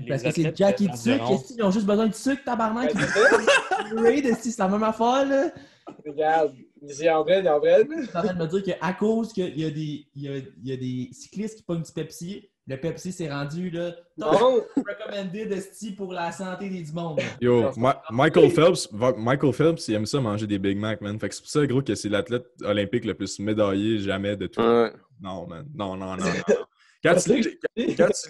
Parce que c'est Jackie de sucre, ils ont juste besoin de sucre, tabarnak. Raid, c'est la même affaire, là. Regarde, c'est en vrai. Tu es en train de me dire qu'à cause qu'il y a des cyclistes qui pognent du Pepsi, le Pepsi s'est rendu là. Non! Recommandé de style pour la santé du monde. Yo, Michael Phelps, il aime ça manger des Big Mac, man. Fait que c'est pour ça, gros, que c'est l'athlète olympique le plus médaillé jamais de tout. Ouais. Non, man. Non. Quand tu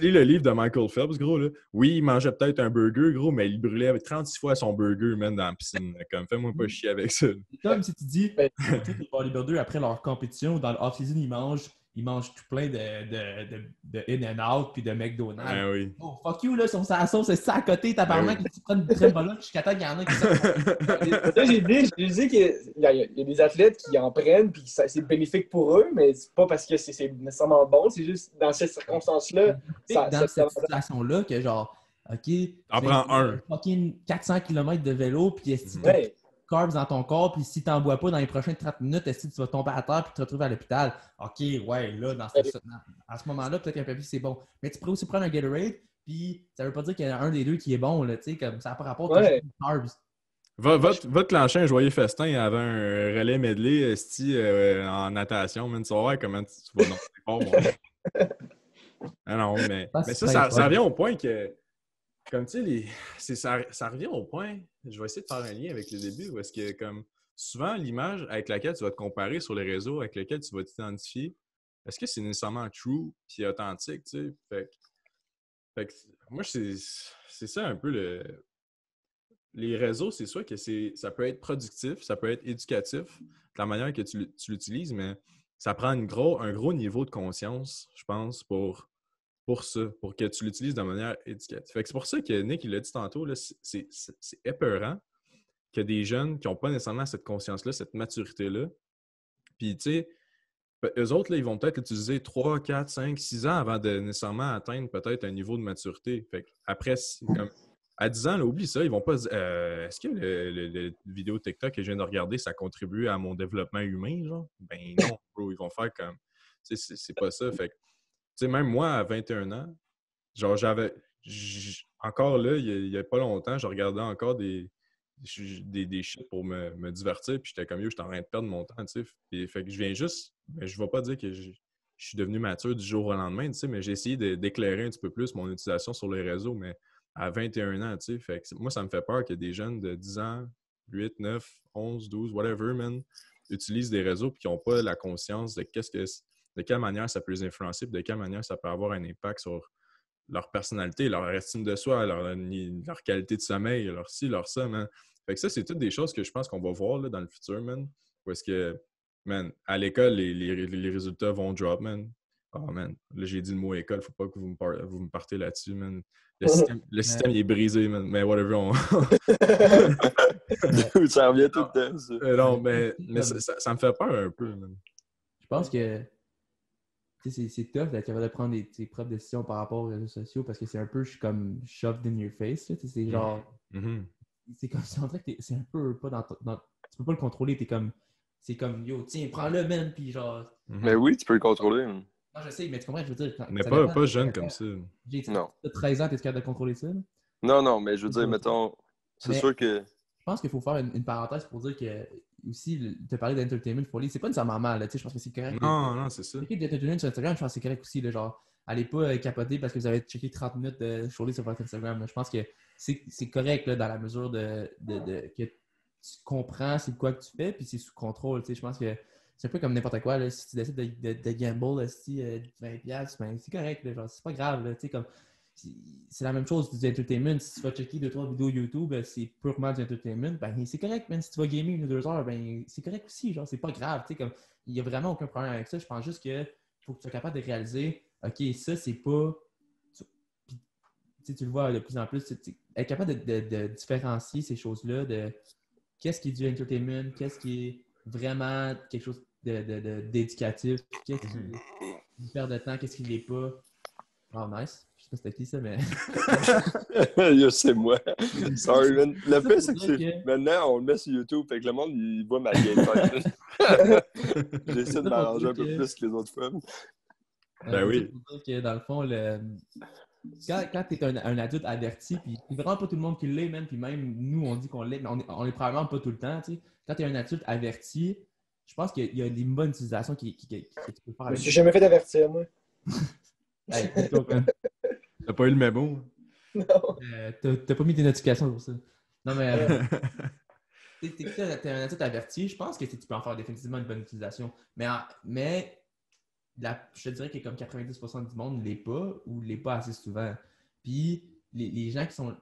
lis le livre de Michael Phelps, gros, là, oui, il mangeait peut-être un burger, gros, mais il brûlait avec 36 fois son burger, man, dans la piscine. Comme, fais-moi pas chier avec ça. C'est comme si tu dis, tous les bodybuilders, après leur compétition, dans le off-season, ils mangent tout plein de In-N-Out puis de McDonald's. Ah oui. Oh, fuck you, là, sur sa sauce, c'est ça à côté, t'as parlé que tu prends une crème bologne jusqu'à temps qu'il y en a qui sortent. J'ai dit qu'il y a des athlètes qui en prennent puis que c'est bénéfique pour eux, mais c'est pas parce que c'est nécessairement bon, c'est juste dans cette circonstance-là. Dans cette situation-là, que genre, OK, tu En fais prends un. fucking 400 km de vélo, puis est-ce que tu Ouais. carbs dans ton corps, puis si tu n'en bois pas dans les prochaines 30 minutes, est-ce que tu vas tomber à terre puis te retrouver à l'hôpital? OK, ouais, là, à ce moment-là, peut-être qu'un papier, c'est bon. Mais tu pourrais aussi prendre un Gatorade, puis ça veut pas dire qu'il y en a un des deux qui est bon, là, tu sais, comme ça n'a pas rapport à Ouais. carbs. Va te lancer un joyeux festin avant un relais medley en natation, man. Tu vas voir comment tu vas dans tes fort, moi. Ah non, mais ça revient au point que, comme tu sais, ça revient au point, je vais essayer de faire un lien avec le début, où est-ce que, comme, souvent, l'image avec laquelle tu vas te comparer sur les réseaux, avec laquelle tu vas t'identifier, est-ce que c'est nécessairement true puis authentique, tu sais? Fait que moi, c'est ça un peu les réseaux, c'est sûr que ça peut être productif, ça peut être éducatif, de la manière que tu l'utilises, mais ça prend un gros niveau de conscience, je pense, pour ça, pour que tu l'utilises de manière éducative. Fait que c'est pour ça que Nick, il l'a dit tantôt, là, c'est épeurant que des jeunes qui n'ont pas nécessairement cette conscience-là, cette maturité-là, puis tu sais, eux autres, là, ils vont peut-être l'utiliser 3, 4, 5, 6 ans avant de nécessairement atteindre peut-être un niveau de maturité. Fait que après, comme, à 10 ans, là, oublie ça, ils vont pas dire est-ce que le vidéo TikTok que je viens de regarder, ça contribue à mon développement humain, genre? Ben non, bro, ils vont faire comme. Tu sais, c'est pas ça. Fait que, tu sais, même moi, à 21 ans, genre, encore là, il y a pas longtemps, je regardais encore des shit pour me divertir, puis j'étais comme yo, j'étais en train de perdre mon temps, tu sais. Puis fait que je viens juste, mais je vais pas dire que je suis devenu mature du jour au lendemain, tu sais, mais j'ai essayé d'éclairer un petit peu plus mon utilisation sur les réseaux, mais à 21 ans, tu sais. Fait que moi, ça me fait peur que des jeunes de 10 ans, 8, 9, 11, 12, whatever, man, utilisent des réseaux puis qui n'ont pas la conscience de de quelle manière ça peut les influencer, puis de quelle manière ça peut avoir un impact sur leur personnalité, leur estime de soi, leur qualité de sommeil, leur ci, leur ça, man. Fait que ça, c'est toutes des choses que je pense qu'on va voir là, dans le futur, man. Où est-ce que, man, à l'école, les résultats vont drop, man. Oh, man. Là, j'ai dit le mot école, faut pas que vous me partez là-dessus, man. Le système, il est brisé, man. Mais whatever, Ça revient tout le temps, ça. non, mais ça me fait peur un peu, man. Je pense que c'est tough d'être capable de prendre tes propres décisions par rapport aux réseaux sociaux parce que c'est un peu comme shoved in your face. Là, c'est genre. Mm-hmm. C'est comme si on dirait que c'est un peu pas tu peux pas le contrôler. C'est comme yo, tiens, prends-le, man. Puis genre. Mais oui, tu peux le contrôler. Non, je sais, mais tu comprends, je veux dire. Mais pas jeune comme ça. Non. Tu as 13 ans, t'es capable de contrôler ça. Là? Non, mais je veux dire, mettons, c'est sûr que. Je pense qu'il faut faire une parenthèse pour dire que aussi, te parler d'entertainment for c'est pas nécessairement mal. Là, je pense que c'est correct. Non, c'est ça. Checker d'entertainment sur Instagram, je pense que c'est correct aussi. Là, genre, allez pas capoter parce que vous avez checké 30 minutes de sur votre Instagram. Là. Je pense que c'est correct là, dans la mesure que tu comprends c'est quoi que tu fais puis c'est sous contrôle. Je pense que c'est un peu comme n'importe quoi. Là, si tu décides de gamble, 20$, ben, c'est correct. Là, genre, c'est pas grave. Là, comme, c'est la même chose du entertainment. Si tu vas checker 2-3 vidéos YouTube, c'est purement du entertainment, ben c'est correct, même si tu vas gamer 1 ou 2 heures, ben c'est correct aussi, genre c'est pas grave, comme il n'y a vraiment aucun problème avec ça. Je pense juste que faut que tu sois capable de réaliser, ok, ça c'est pas. Tu le vois de plus en plus, être capable de différencier ces choses-là, de qu'est-ce qui est du entertainment, qu'est-ce qui est vraiment quelque chose d'éducatif, qu'est-ce qui est une perte de temps, qu'est-ce qui l'est pas. Oh, nice. Je sais pas c'était qui ça, mais. Yo, c'est moi. Sorry, man. Le pire, c'est que maintenant, on le met sur YouTube, fait que le monde, il voit ma gameplay. J'essaie de m'arranger un peu plus que les autres fois. Ben oui. Pour dire que dans le fond, quand tu es un adulte averti, puis c'est vraiment pas tout le monde qui l'est, même, puis même nous, on dit qu'on l'est, mais on est probablement pas tout le temps. Tu sais. Quand tu es un adulte averti, je pense qu'il y a des bonnes utilisations que tu peux faire avec. Je me suis jamais fait avertir, moi. Hey, t'as pas eu le mémo? Non. T'as pas mis des notifications pour ça. Non, mais t'es un adulte averti, je pense que tu peux en faire définitivement une bonne utilisation. Mais je te dirais que comme 90% du monde ne l'est pas ou ne l'est pas assez souvent. Puis les gens qui sont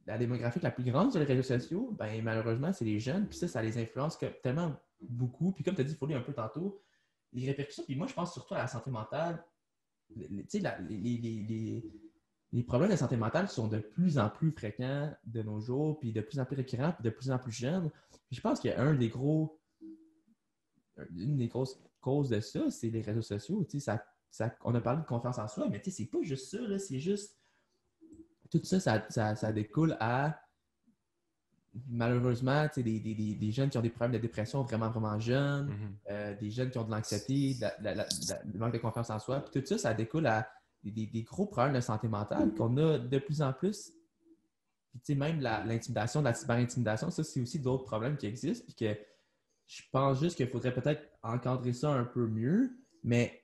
la démographique la plus grande sur les réseaux sociaux, ben malheureusement, c'est les jeunes. Puis ça les influence tellement beaucoup. Puis comme tu as dit, il faut lire un peu tantôt, les répercussions. Puis moi, je pense surtout à la santé mentale. Tu sais, les problèmes de santé mentale sont de plus en plus fréquents de nos jours, puis de plus en plus récurrents, puis de plus en plus jeunes. Puis je pense qu'une des grosses causes de ça, c'est les réseaux sociaux. Tu sais, on a parlé de confiance en soi, mais tu sais, c'est pas juste ça, là, c'est juste tout ça, ça découle à, malheureusement, des jeunes qui ont des problèmes de dépression vraiment, vraiment jeunes, des jeunes qui ont de l'anxiété, du manque de confiance en soi. Puis tout ça, ça découle à des gros problèmes de santé mentale qu'on a de plus en plus. Puis même l'intimidation, la cyber-intimidation, ça, c'est aussi d'autres problèmes qui existent. Puis que je pense juste qu'il faudrait peut-être encadrer ça un peu mieux. Mais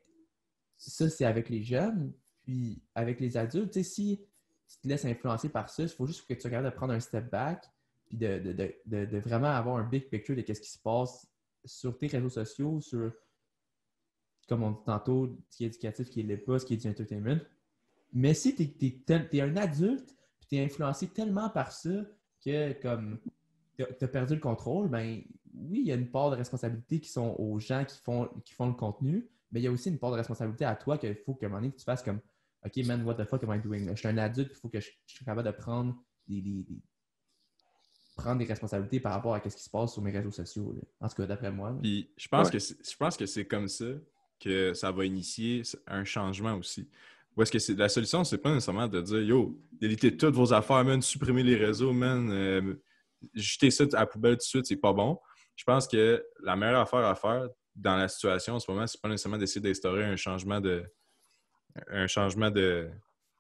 ça, c'est avec les jeunes. Puis avec les adultes, si tu te laisses influencer par ça, il faut juste que tu sois capable de prendre un step back puis de vraiment avoir un big picture de ce qui se passe sur tes réseaux sociaux, sur, comme on dit tantôt, ce qui est éducatif, ce qui est l'est pas, ce qui est du entertainment. Mais si tu es un adulte puis tu es influencé tellement par ça que comme tu as perdu le contrôle, ben oui, il y a une part de responsabilité qui sont aux gens qui font le contenu, mais il y a aussi une part de responsabilité à toi qu'il faut qu'à un moment donné, tu fasses comme OK, man, what the fuck am I doing? Je suis un adulte, il faut que je sois capable de prendre des responsabilités par rapport à ce qui se passe sur mes réseaux sociaux. Là. En tout cas, d'après moi. Là. Puis je pense que c'est comme ça que ça va initier un changement aussi. Parce que la solution, c'est pas nécessairement de dire yo, délitez toutes vos affaires, man, supprimez les réseaux, man, jetez ça à la poubelle tout de suite, c'est pas bon. Je pense que la meilleure affaire à faire dans la situation en ce moment, c'est pas nécessairement d'essayer d'instaurer un changement de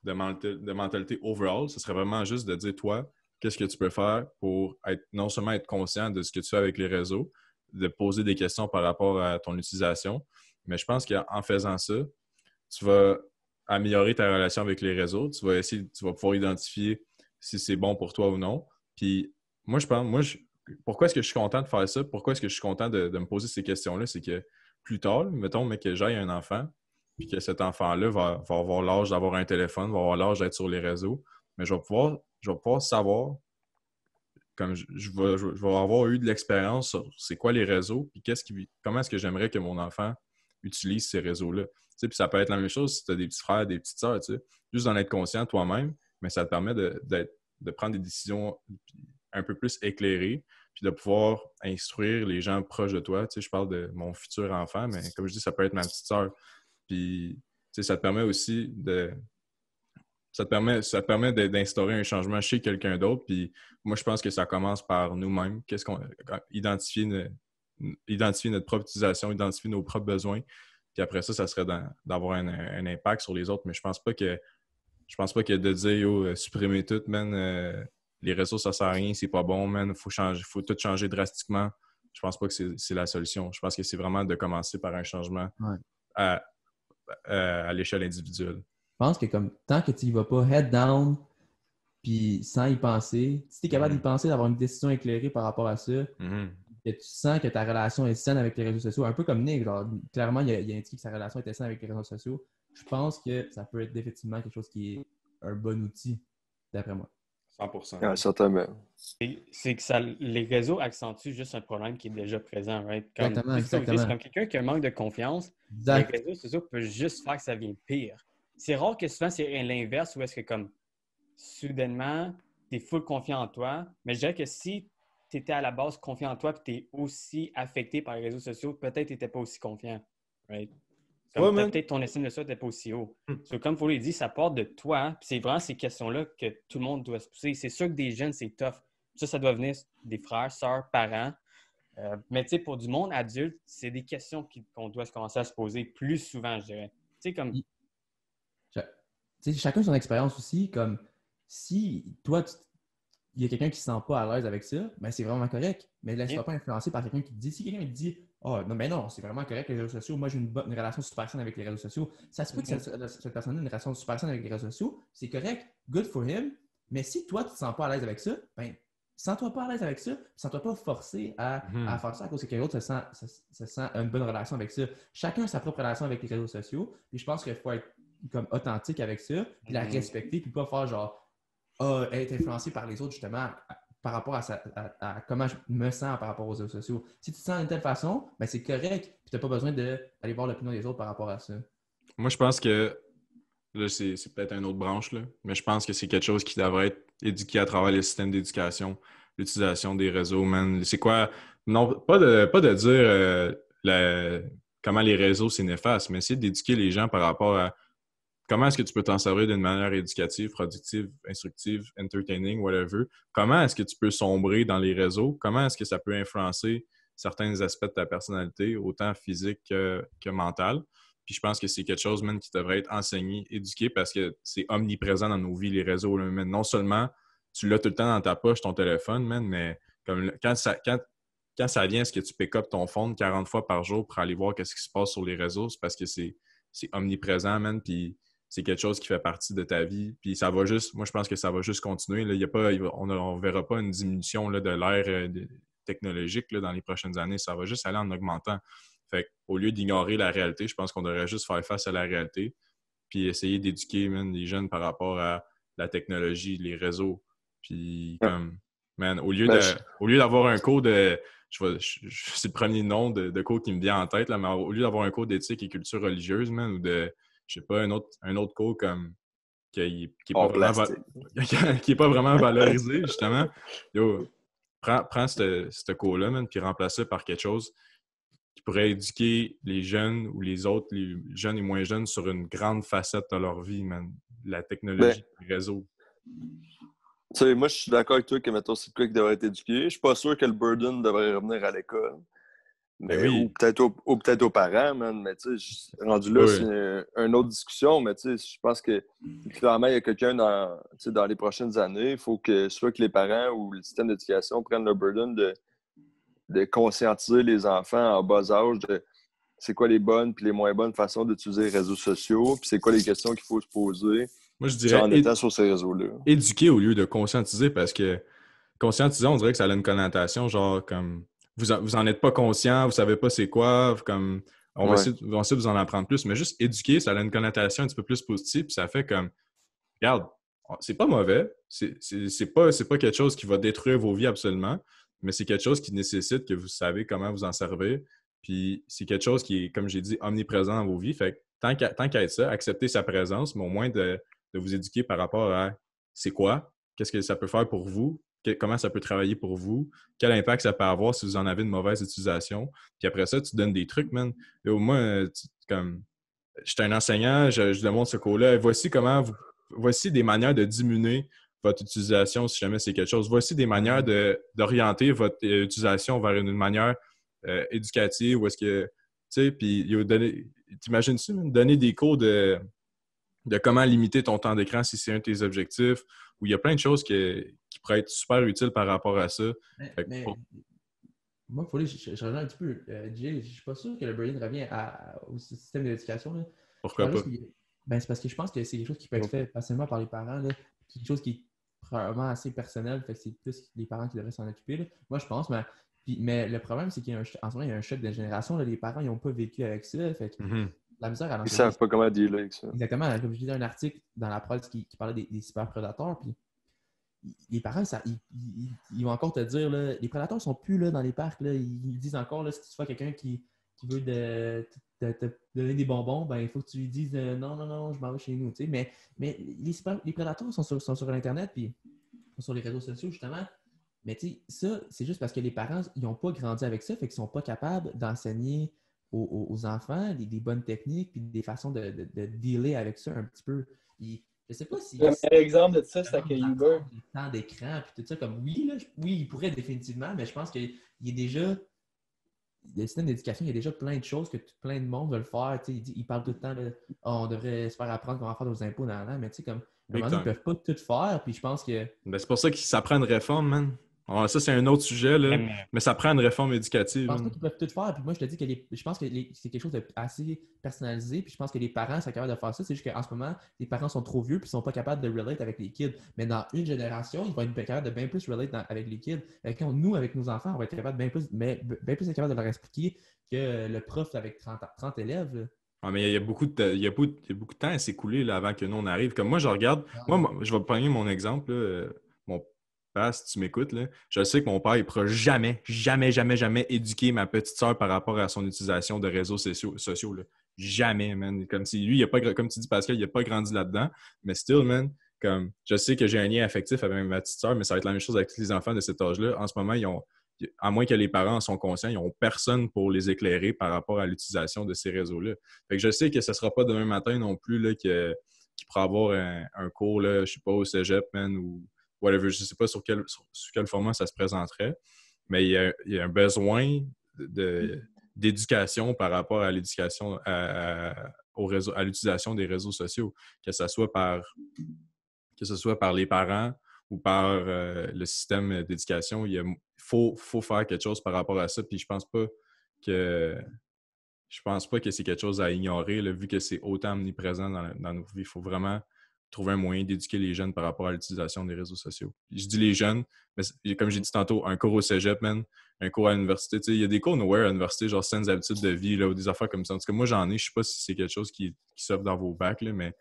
mentalité overall. Ce serait vraiment juste de dire, toi, qu'est-ce que tu peux faire pour non seulement être conscient de ce que tu fais avec les réseaux, de poser des questions par rapport à ton utilisation, mais je pense qu'en faisant ça, tu vas améliorer ta relation avec les réseaux, tu vas pouvoir identifier si c'est bon pour toi ou non. Puis pourquoi est-ce que je suis content de faire ça? Pourquoi est-ce que je suis content de me poser ces questions-là? C'est que plus tard, mettons, mais que j'aille un enfant, puis que cet enfant-là va avoir l'âge d'avoir un téléphone, va avoir l'âge d'être sur les réseaux, mais je vais pouvoir savoir, comme je vais avoir eu de l'expérience sur c'est quoi les réseaux, puis comment est-ce que j'aimerais que mon enfant utilise ces réseaux-là. Puis ça peut être la même chose si tu as des petits frères, des petites sœurs, juste d'en être conscient toi-même, mais ça te permet de prendre des décisions un peu plus éclairées, puis de pouvoir instruire les gens proches de toi. Je parle de mon futur enfant, mais comme je dis, ça peut être ma petite sœur. Puis, ça te permet aussi ça te permet d'instaurer un changement chez quelqu'un d'autre. Puis, moi, je pense que ça commence par nous-mêmes. Identifier notre propre utilisation, identifier nos propres besoins. Puis après ça serait d'avoir un impact sur les autres. Mais je pense pas que de dire yo, supprimer tout, man, les réseaux, ça sert à rien, c'est pas bon, man, faut tout changer drastiquement. Je pense pas que c'est la solution. Je pense que c'est vraiment de commencer par un changement à l'échelle individuelle. Je pense que comme tant que tu y vas pas head down puis sans y penser, si tu es capable d'y penser, d'avoir une décision éclairée par rapport à ça, que tu sens que ta relation est saine avec les réseaux sociaux, un peu comme Nick, genre, clairement, il a indiqué que sa relation était saine avec les réseaux sociaux. Je pense que ça peut être effectivement quelque chose qui est un bon outil, d'après moi. 100%. Ouais, certainement. C'est que les réseaux accentuent juste un problème qui est déjà présent, right? Exactement. C'est comme quelqu'un qui a un manque de confiance, les réseaux sociaux peuvent juste faire que ça vienne pire. C'est rare que souvent, c'est l'inverse où est-ce que comme soudainement, tu es full confiant en toi, mais je dirais que si tu étais à la base confiant en toi et tu es aussi affecté par les réseaux sociaux, peut-être tu n'étais pas aussi confiant, right? Peut-être ton estime de soi n'était pas aussi haut. Comme Foley dit, ça part de toi. C'est vraiment ces questions-là que tout le monde doit se poser. C'est sûr que des jeunes, c'est tough. Ça doit venir des frères, sœurs, parents. Mais pour du monde adulte, c'est des questions qu'on doit commencer à se poser plus souvent, je dirais. Chacun son expérience aussi. Comme si toi, il y a quelqu'un qui ne se sent pas à l'aise avec ça, ben c'est vraiment correct. Mais laisse-toi pas influencer par quelqu'un qui te dit. Si quelqu'un te dit oh, non, mais non, c'est vraiment correct les réseaux sociaux. Moi, j'ai une relation super saine avec les réseaux sociaux. Ça se peut que cette personne ait une relation super saine avec les réseaux sociaux. C'est correct. Good for him. Mais si toi, tu ne te sens pas à l'aise avec ça, ben, sens-toi pas à l'aise avec ça. Sens-toi pas forcé à faire ça à cause que quelqu'un d'autre se sent une bonne relation avec ça. Chacun a sa propre relation avec les réseaux sociaux. Puis je pense qu'il faut être comme authentique avec ça, puis la respecter, puis pas faire genre être influencé par les autres, justement, par rapport à comment je me sens par rapport aux réseaux sociaux. Si tu te sens d'une telle façon, ben c'est correct, puis tu n'as pas besoin d'aller voir l'opinion des autres par rapport à ça. Moi, je pense que, là, c'est peut-être une autre branche, là, mais je pense que c'est quelque chose qui devrait être éduqué à travers les systèmes d'éducation, l'utilisation des réseaux, man. C'est quoi? Non, pas de dire comment les réseaux, c'est néfaste, mais essayer d'éduquer les gens par rapport à comment est-ce que tu peux t'en servir d'une manière éducative, productive, instructive, entertaining, whatever? Comment est-ce que tu peux sombrer dans les réseaux? Comment est-ce que ça peut influencer certains aspects de ta personnalité, autant physique que mentale? Puis je pense que c'est quelque chose, man, qui devrait être enseigné, éduqué, parce que c'est omniprésent dans nos vies, les réseaux, là, man. Non seulement tu l'as tout le temps dans ta poche, ton téléphone, man, mais comme quand ça vient, est-ce que tu pick up ton phone 40 fois par jour pour aller voir qu'est-ce qui se passe sur les réseaux? C'est parce que c'est omniprésent, man, puis c'est quelque chose qui fait partie de ta vie. Puis ça va juste, moi, je pense que ça va juste continuer. Là. On ne verra pas une diminution là, de l'ère technologique là, dans les prochaines années. Ça va juste aller en augmentant. Fait qu'au lieu d'ignorer la réalité, je pense qu'on devrait juste faire face à la réalité puis essayer d'éduquer man, les jeunes par rapport à la technologie, les réseaux. Puis comme, man, au lieu d'avoir un cours de... c'est le premier nom de cours qui me vient en tête, là, mais au lieu d'avoir un cours d'éthique et culture religieuse, man, ou de, je sais pas, un autre cours comme qui est pas vraiment qui est pas vraiment valorisé, justement. Yo, prends ce cours-là, man, puis remplace ça par quelque chose qui pourrait éduquer les jeunes ou les autres, les jeunes et moins jeunes, sur une grande facette de leur vie, man. La technologie, les réseaux. Tu sais, moi, je suis d'accord avec toi que, mettons, c'est quoi qui devrait être éduqué. Je suis pas sûr que le burden devrait revenir à l'école. Mais, oui. Ou peut-être aux parents, man. Mais tu sais, rendu là, c'est une autre discussion. Mais tu sais, je pense que clairement, il y a quelqu'un dans les prochaines années. Il faut que soit que les parents ou le système d'éducation prennent le burden de conscientiser les enfants en bas âge de c'est quoi les bonnes puis les moins bonnes façons d'utiliser les réseaux sociaux, puis c'est quoi les questions qu'il faut se poser. Moi, je dirais en étant sur ces réseaux-là. Éduquer au lieu de conscientiser, parce que conscientiser, on dirait que ça a une connotation genre comme vous en êtes pas conscient, vous savez pas c'est quoi, comme on va essayer de vous en apprendre plus, mais juste éduquer, ça a une connotation un petit peu plus positive, puis ça fait comme regarde, c'est pas mauvais, c'est pas quelque chose qui va détruire vos vies absolument, mais c'est quelque chose qui nécessite que vous savez comment vous en servir, puis c'est quelque chose qui est, comme j'ai dit, omniprésent dans vos vies, fait que tant qu'à être ça, accepter sa présence, mais au moins de vous éduquer par rapport à c'est quoi, qu'est-ce que ça peut faire pour vous, comment ça peut travailler pour vous, quel impact ça peut avoir si vous en avez une mauvaise utilisation. Puis après ça, tu donnes des trucs, man. Et au moins, comme je suis un enseignant, je demande ce cours-là. Voici des manières de diminuer votre utilisation si jamais c'est quelque chose. Voici des manières d'orienter votre utilisation vers une manière éducative où est-ce que, tu sais, puis t'imagines-tu, donner des cours de comment limiter ton temps d'écran si c'est un de tes objectifs, où il y a plein de choses qui pourraient être super utiles par rapport à ça. Moi, je reviens un petit peu. Jay, je suis pas sûr que le burden revient au système d'éducation. Là. Pourquoi pas? C'est parce que je pense que c'est quelque chose qui peut être fait facilement par les parents. Là. Quelque chose qui est probablement assez personnel. Fait que c'est plus les parents qui devraient s'en occuper. Là. Moi, je pense, mais le problème, c'est qu'en ce moment, il y a un choc de génération. Là. Les parents, ils n'ont pas vécu avec ça. Fait que la misère à ils savent pas comment dealer avec ça. Exactement. Comme je disais, un article dans la presse qui parlait des cyberprédateurs. Puis les parents, ils vont encore te dire, là, les prédateurs sont plus là, dans les parcs. Là, ils disent encore, là, si tu vois quelqu'un qui veut te donner des bonbons, ben il faut que tu lui dises non, je m'en vais chez nous. Tu sais. Mais les prédateurs sont sur l'Internet puis sur les réseaux sociaux, justement. Mais tu sais, ça, c'est juste parce que les parents, ils n'ont pas grandi avec ça, fait qu'ils ne sont pas capables d'enseigner aux enfants des bonnes techniques puis des façons de dealer avec ça un petit peu. Puis, je sais pas si... Le meilleur exemple de ça, c'est avec Uber. Le temps d'écran, puis tout ça, comme oui, il pourrait définitivement, mais je pense qu'il y a déjà... Le système d'éducation, il y a déjà plein de choses que plein de monde veulent faire. Ils parlent tout le temps de on devrait se faire apprendre comment faire nos impôts, mais tu sais, comme à un moment donné, ils ne peuvent pas tout faire, puis je pense que... Ben, c'est pour ça que ça prend une réforme, man. Alors, ça, c'est un autre sujet, là. Mais ça prend une réforme éducative. Je pense pas qu'ils peuvent tout faire. Puis moi, je te dis que je pense que c'est quelque chose d'assez personnalisé. Puis je pense que les parents sont capables de faire ça. C'est juste qu'en ce moment, les parents sont trop vieux puis ils sont pas capables de relate avec les kids. Mais dans une génération, ils vont être capables de bien plus relate avec les kids. Nous, avec nos enfants, on va être capable bien plus être capable de leur expliquer que le prof avec 30 élèves. Là. Ah, mais il y a beaucoup de temps à s'écouler là, avant que nous, on arrive. Comme moi, je regarde... Moi, je vais prendre mon exemple, là. Si tu m'écoutes, là, je sais que mon père, il ne pourra jamais éduquer ma petite sœur par rapport à son utilisation de réseaux sociaux. Là. Jamais, man. Comme si lui, comme tu dis, Pascal, il n'a pas grandi là-dedans. Mais still, man, comme je sais que j'ai un lien affectif avec ma petite sœur, mais ça va être la même chose avec tous les enfants de cet âge-là. En ce moment, à moins que les parents en sont conscients, ils n'ont personne pour les éclairer par rapport à l'utilisation de ces réseaux-là. Fait que je sais que ce ne sera pas demain matin non plus là, que pourrais avoir un cours, là, je sais pas, au cégep, man, ou whatever. Je sais pas sur quel format ça se présenterait, mais il y a un besoin d'éducation par rapport à l'éducation, à l'utilisation des réseaux sociaux, que ce soit par les parents ou par le système d'éducation. Il faut faire quelque chose par rapport à ça. Puis je pense pas que c'est quelque chose à ignorer, là, vu que c'est autant omniprésent dans nos vies. Il faut vraiment trouver un moyen d'éduquer les jeunes par rapport à l'utilisation des réseaux sociaux. Je dis les jeunes, mais comme j'ai dit tantôt, un cours au cégep, man, un cours à l'université. Il y a des cours nowhere à l'université, genre saines habitudes de vie, là, ou des affaires comme ça. En tout cas, moi, j'en ai. Je sais pas si c'est quelque chose qui s'offre dans vos bacs, là, mais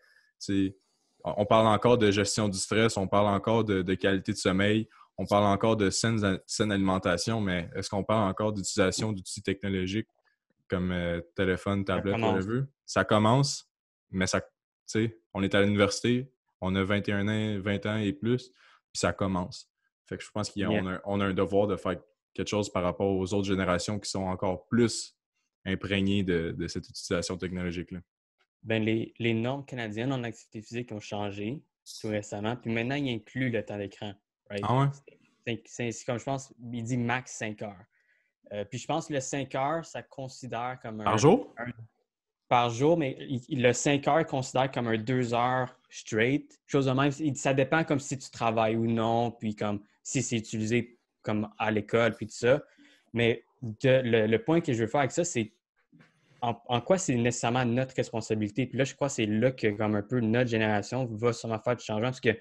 on parle encore de gestion du stress, on parle encore de qualité de sommeil, on parle encore de saine alimentation, mais est-ce qu'on parle encore d'utilisation d'outils technologiques comme téléphone, tablette, whatever? Ça commence, mais on est à l'université, on a 21 ans, 20 ans et plus, puis ça commence. Fait que je pense qu'on a un devoir de faire quelque chose par rapport aux autres générations qui sont encore plus imprégnées de cette utilisation technologique-là. Ben, les normes canadiennes en activité physique ont changé tout récemment, puis maintenant, ils incluent le temps d'écran. Right? Ah ouais? C'est comme je pense, il dit max 5 heures. Puis je pense que le 5 heures, ça considère comme un... Par jour? Par jour, mais le 5 heures considère comme un 2 heures straight. Chose de même, ça dépend comme si tu travailles ou non, puis comme si c'est utilisé comme à l'école, puis tout ça. Mais le point que je veux faire avec ça, c'est en quoi c'est nécessairement notre responsabilité. Puis là, je crois que c'est là que comme un peu notre génération va sûrement faire du changement, parce que,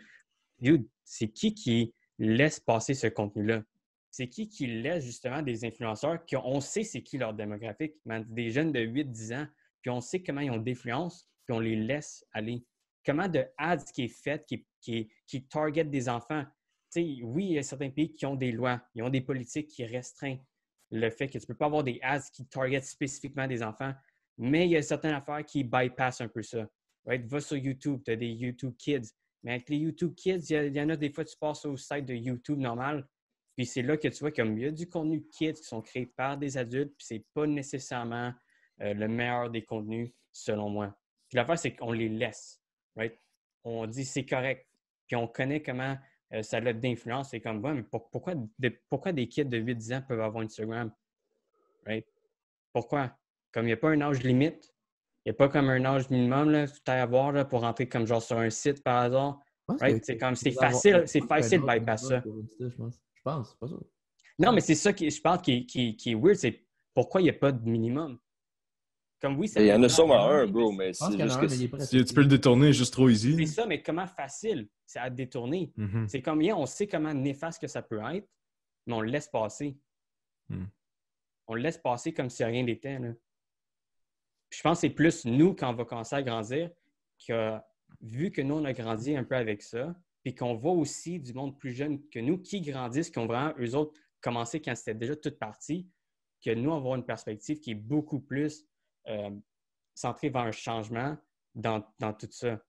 dude, c'est qui laisse passer ce contenu-là? C'est qui laisse justement des influenceurs on sait c'est qui leur démographique, des jeunes de 8-10 ans, puis on sait comment ils ont d'influence, puis on les laisse aller. Comment de ads qui est fait, qui target des enfants. Oui, il y a certains pays qui ont des lois, ils ont des politiques qui restreignent le fait que tu ne peux pas avoir des ads qui targetent spécifiquement des enfants, mais il y a certaines affaires qui bypassent un peu ça. Right? Va sur YouTube, tu as des YouTube Kids. Mais avec les YouTube Kids, il y en a des fois, tu passes au site de YouTube normal, puis c'est là que tu vois qu'il y a du contenu Kids qui sont créés par des adultes, puis c'est pas nécessairement le meilleur des contenus, selon moi. Puis l'affaire, c'est qu'on les laisse. Right? On dit c'est correct. Puis on connaît comment ça a d'influence. C'est comme, ouais, mais pourquoi des kids de 8-10 ans peuvent avoir Instagram? Right? Pourquoi? Comme il n'y a pas un âge limite, il n'y a pas comme un âge minimum là, tout à avoir là, pour rentrer comme genre sur un site par hasard. Right? C'est comme c'est facile de bypass ça. Je pense, pas ça. Non, mais c'est ça je pense qui est weird, c'est pourquoi il n'y a pas de minimum. Comme oui, il y en a sûrement un, bro, mais c'est juste que tu peux le détourner juste trop easy. C'est ça, mais comment facile c'est à détourner. Mm-hmm. C'est comme, on sait comment néfaste que ça peut être, mais on le laisse passer. On le laisse passer comme si rien n'était. Je pense que c'est plus nous, quand on va commencer à grandir, vu que nous, on a grandi un peu avec ça, puis qu'on voit aussi du monde plus jeune que nous qui grandissent, qui ont vraiment, eux autres, commencé quand c'était déjà toute partie, que nous, on va avoir une perspective qui est beaucoup plus centrée vers un changement dans tout ça.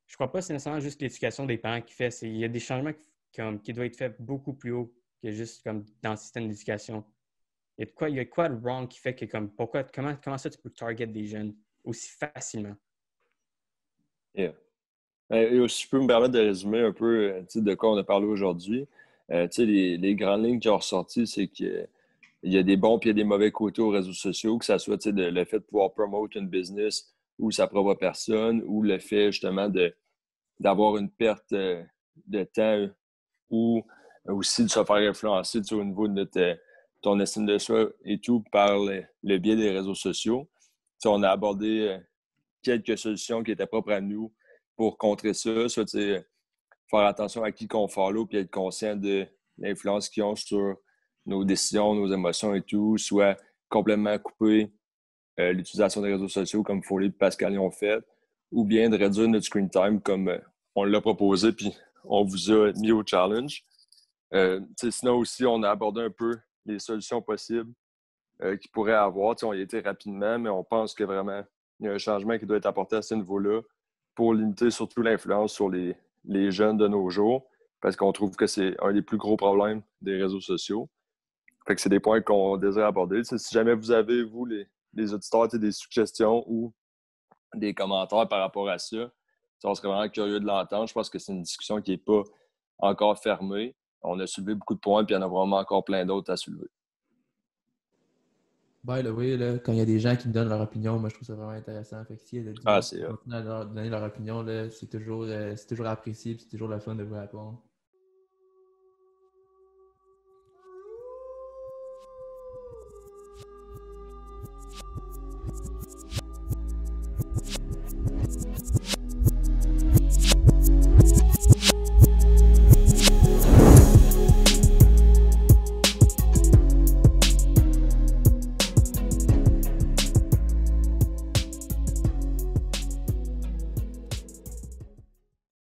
Je ne crois pas que c'est nécessairement juste l'éducation des parents qui fait. Il y a des changements qui doivent être faits beaucoup plus haut que juste comme dans le système d'éducation. Il y a quoi de wrong qui fait que comment ça tu peux target des jeunes aussi facilement? Yeah. Et si je peux me permettre de résumer un peu de quoi on a parlé aujourd'hui, les grandes lignes qui ont ressorti, c'est qu'il y a des bons et il y a des mauvais côtés aux réseaux sociaux, que ce soit le fait de pouvoir promote une business ou sa propre personne, ou le fait justement d'avoir une perte de temps ou aussi de se faire influencer au niveau de ton estime de soi et tout par le biais des réseaux sociaux. On a abordé quelques solutions qui étaient propres à nous pour contrer ça, soit faire attention à qui qu'on follow puis être conscient de l'influence qu'ils ont sur nos décisions, nos émotions et tout, soit complètement couper l'utilisation des réseaux sociaux comme Foley et Pascal ont fait, ou bien de réduire notre screen time comme on l'a proposé puis on vous a mis au challenge. Sinon aussi, on a abordé un peu les solutions possibles qu'ils pourraient avoir. On y a été rapidement, mais on pense que vraiment, il y a un changement qui doit être apporté à ce niveau-là pour limiter surtout l'influence sur les jeunes de nos jours, parce qu'on trouve que c'est un des plus gros problèmes des réseaux sociaux. Fait que c'est des points qu'on désire aborder. Si jamais vous avez, vous, les auditeurs, des suggestions ou des commentaires par rapport à ça, On serait vraiment curieux de l'entendre. Je pense que c'est une discussion qui n'est pas encore fermée. On a soulevé beaucoup de points, puis il y en a vraiment encore plein d'autres à soulever. By the way, là, quand il y a des gens qui me donnent leur opinion, moi je trouve ça vraiment intéressant. Fait que s'il y a des gens qui continuent à donner leur opinion, là, c'est toujours apprécié et c'est toujours le fun de vous répondre.